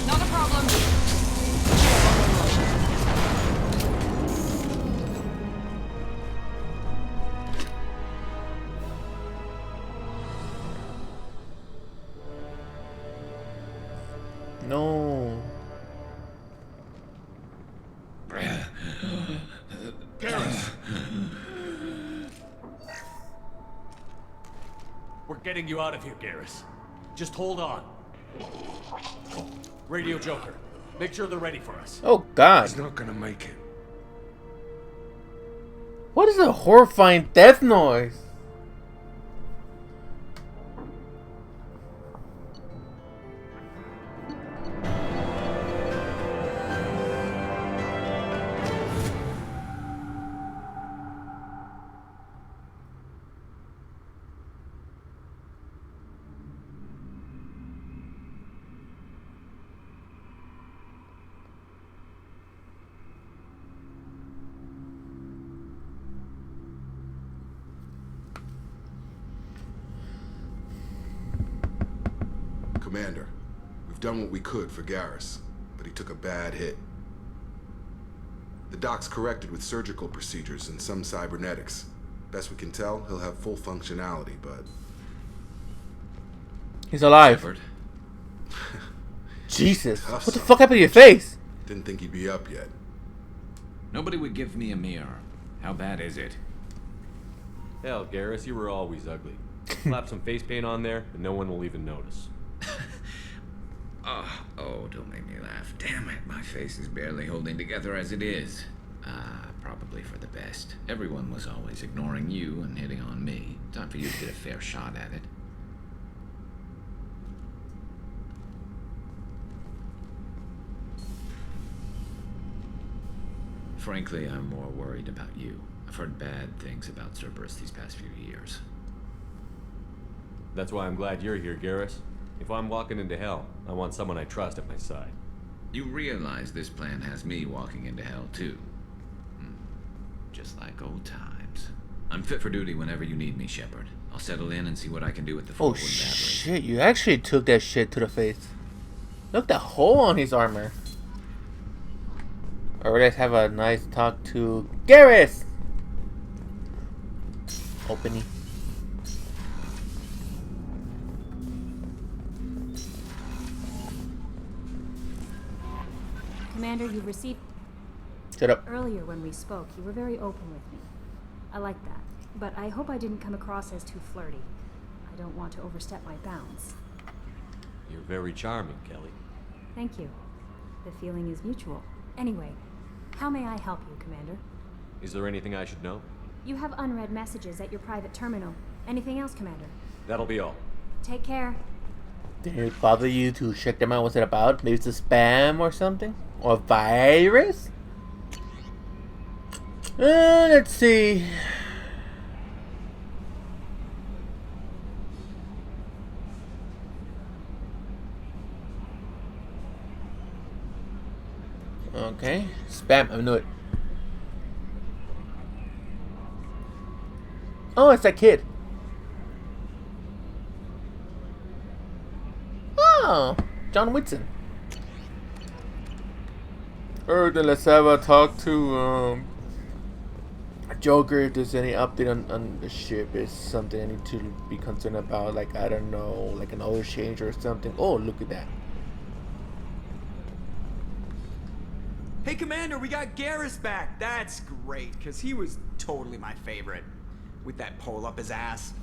Not a problem. No. Garrus. We're getting you out of here, Garrus. Just hold on. Radio Joker, make sure they're ready for us. Oh god. He's not gonna make it. What is a horrifying death noise? Commander, we've done what we could for Garrus, but he took a bad hit. The doc's corrected with surgical procedures and some cybernetics. Best we can tell, he'll have full functionality, but... He's alive. Shepard. Jesus. Tough What the son. fuck happened to your face? Didn't think he'd be up yet. Nobody would give me a mirror. How bad is it? Hell, Garrus, you were always ugly. Slap some face paint on there, and no one will even notice. Oh, don't make me laugh. Damn it, my face is barely holding together as it is. Probably for the best. Everyone was always ignoring you and hitting on me. Time for you to get a fair shot at it. Frankly, I'm more worried about you. I've heard bad things about Cerberus these past few years. That's why I'm glad you're here, Garrus. If I'm walking into hell, I want someone I trust at my side. You realize this plan has me walking into hell, too. Just like old times. I'm fit for duty whenever you need me, Shepard. I'll settle in and see what I can do with the Oh Falkland battery. shit, you actually took that shit to the face. Look, the hole on his armor. Alright, let's have a nice talk to Garrus! Opening. Commander, you received... Shut up. Earlier when we spoke, you were very open with me. I like that. But I hope I didn't come across as too flirty. I don't want to overstep my bounds. You're very charming, Kelly. Thank you. The feeling is mutual. Anyway, how may I help you, Commander? Is there anything I should know? You have unread messages at your private terminal. Anything else, Commander? That'll be all. Take care. Did it bother you to check them out? What's it about? Maybe it's a spam or something? Or a virus? Let's see. Okay, spam. I knew it. Oh, it's that kid. Oh, John Whitson. Alright, then let's have a talk to Joker. If there's any update on the ship, is something I need to be concerned about. Like, I don't know, like an oil change or something. Oh, look at that. Hey, Commander, we got Garrus back. That's great, because he was totally my favorite. With that pole up his ass.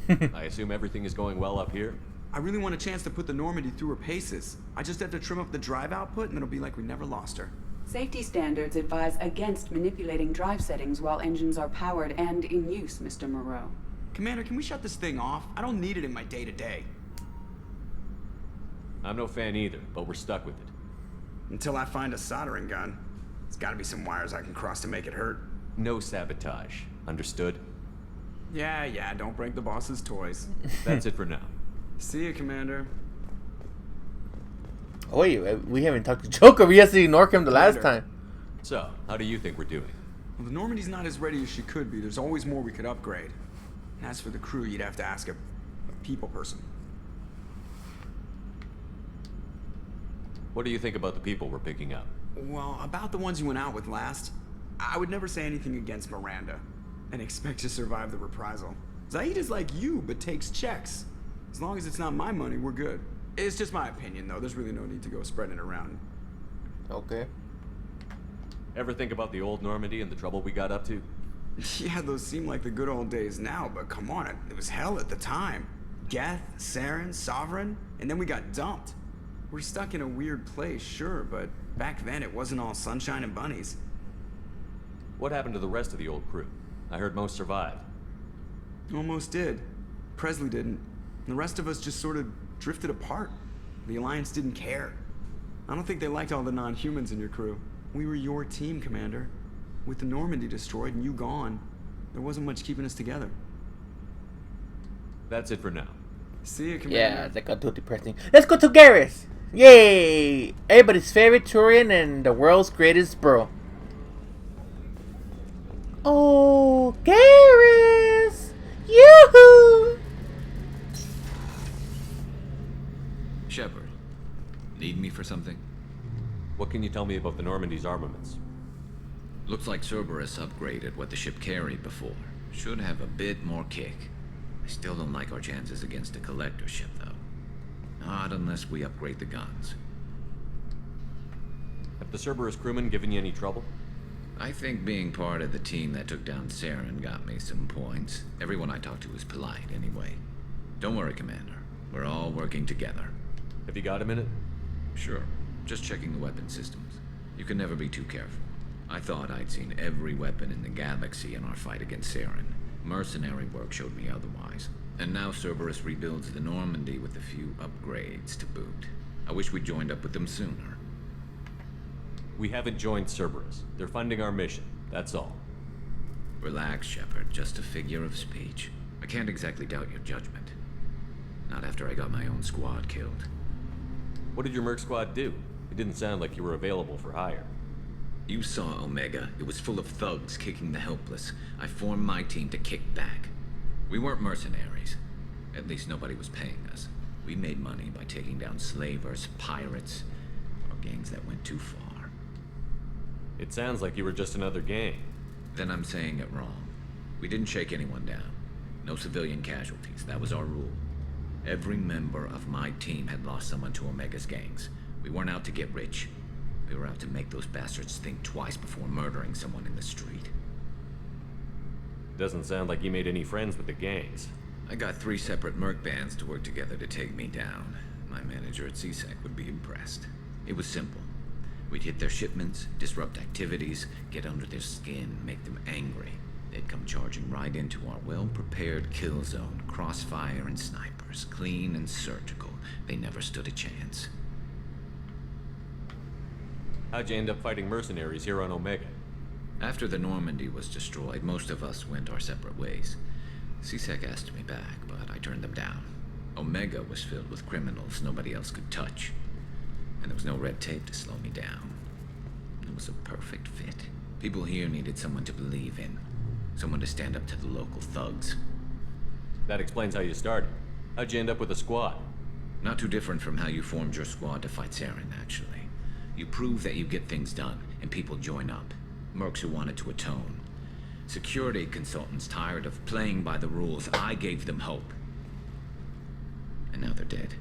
I assume everything is going well up here? I really want a chance to put the Normandy through her paces. I just have to trim up the drive output, and it'll be like we never lost her. Safety standards advise against manipulating drive settings while engines are powered and in use, Mr. Moreau. Commander, can we shut this thing off? I don't need it in my day-to-day. I'm no fan either, but we're stuck with it. Until I find a soldering gun. There's gotta be some wires I can cross to make it hurt. No sabotage. Understood? Yeah, don't break the boss's toys. That's it for now. See you, Commander. Oh, wait, we haven't talked to Joker. We had to ignore him the last time. So, how do you think we're doing? Well, the Normandy's not as ready as she could be. There's always more we could upgrade. And as for the crew, you'd have to ask a people person. What do you think about the people we're picking up? Well, about the ones you went out with last, I would never say anything against Miranda and expect to survive the reprisal. Zaid is like you, but takes checks. As long as it's not my money, we're good. It's just my opinion, though. There's really no need to go spreading it around. Okay. Ever think about the old Normandy and the trouble we got up to? Yeah, those seem like the good old days now, but come on, it was hell at the time. Geth, Saren, Sovereign, and then we got dumped. We're stuck in a weird place, sure, but back then it wasn't all sunshine and bunnies. What happened to the rest of the old crew? I heard most survived. Almost did. Presley didn't. The rest of us just sort of drifted apart. The Alliance didn't care. I don't think they liked all the non-humans in your crew. We were your team, Commander. With the Normandy destroyed and you gone, there wasn't much keeping us together. That's it for now. See you, Commander. Yeah, that got too depressing. Let's go to Garrus. Yay! Everybody's favorite Turian and the world's greatest bro. Oh, Garrus! Yoo-hoo! Shepard, need me for something? What can you tell me about the Normandy's armaments? Looks like Cerberus upgraded what the ship carried before. Should have a bit more kick. I still don't like our chances against a collector ship, though. Not unless we upgrade the guns. Have the Cerberus crewmen given you any trouble? I think being part of the team that took down Saren got me some points. Everyone I talked to was polite, anyway. Don't worry, Commander. We're all working together. Have you got a minute? Sure. Just checking the weapon systems. You can never be too careful. I thought I'd seen every weapon in the galaxy in our fight against Saren. Mercenary work showed me otherwise. And now Cerberus rebuilds the Normandy with a few upgrades to boot. I wish we'd joined up with them sooner. We haven't joined Cerberus. They're funding our mission, that's all. Relax, Shepard. Just a figure of speech. I can't exactly doubt your judgment. Not after I got my own squad killed. What did your merc squad do? It didn't sound like you were available for hire. You saw Omega. It was full of thugs kicking the helpless. I formed my team to kick back. We weren't mercenaries. At least nobody was paying us. We made money by taking down slavers, pirates, or gangs that went too far. It sounds like you were just another gang. Then I'm saying it wrong. We didn't shake anyone down. No civilian casualties. That was our rule. Every member of my team had lost someone to Omega's gangs. We weren't out to get rich. We were out to make those bastards think twice before murdering someone in the street. Doesn't sound like you made any friends with the gangs. I got 3 separate merc bands to work together to take me down. My manager at CSEC would be impressed. It was simple. We'd hit their shipments, disrupt activities, get under their skin, make them angry. They'd come charging right into our well-prepared kill zone, crossfire and snipers, clean and surgical. They never stood a chance. How'd you end up fighting mercenaries here on Omega? After the Normandy was destroyed, most of us went our separate ways. CSEC asked me back, but I turned them down. Omega was filled with criminals nobody else could touch. And there was no red tape to slow me down. It was a perfect fit. People here needed someone to believe in. Someone to stand up to the local thugs. That explains how you started. How'd you end up with a squad? Not too different from how you formed your squad to fight Saren, actually. You prove that you get things done, and people join up. Mercs who wanted to atone. Security consultants tired of playing by the rules. I gave them hope. And now they're dead.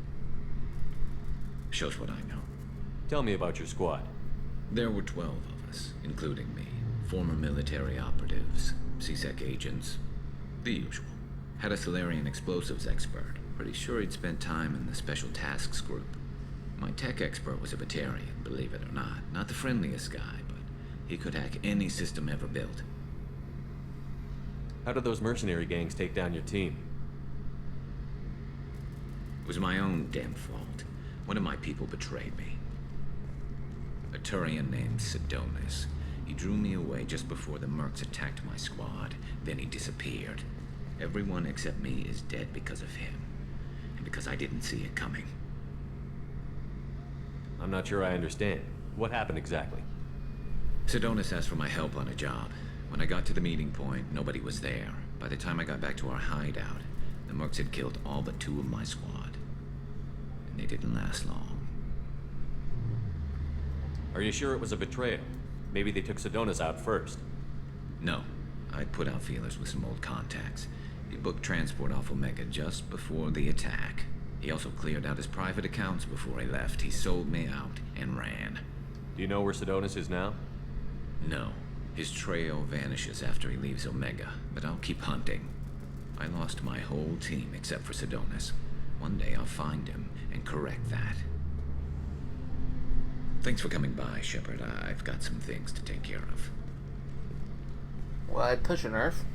Shows what I know. Tell me about your squad. There were 12 of us, including me. Former military operatives, CSEC agents, the usual. Had a Solarian explosives expert. Pretty sure he'd spent time in the Special Tasks Group. My tech expert was a Batarian, believe it or not. Not the friendliest guy, but he could hack any system ever built. How did those mercenary gangs take down your team? It was my own damn fault. One of my people betrayed me. A Turian named Sidonis. He drew me away just before the mercs attacked my squad. Then he disappeared. Everyone except me is dead because of him. And because I didn't see it coming. I'm not sure I understand. What happened exactly? Sidonis asked for my help on a job. When I got to the meeting point, nobody was there. By the time I got back to our hideout, the mercs had killed all but 2 of my squad. And they didn't last long. Are you sure it was a betrayal? Maybe they took Sidonis out first. No. I put out feelers with some old contacts. He booked transport off Omega just before the attack. He also cleared out his private accounts before he left. He sold me out and ran. Do you know where Sidonis is now? No. His trail vanishes after he leaves Omega, but I'll keep hunting. I lost my whole team except for Sidonis. One day I'll find him and correct that. Thanks for coming by, Shepard. I've got some things to take care of. Well, I touch an earth.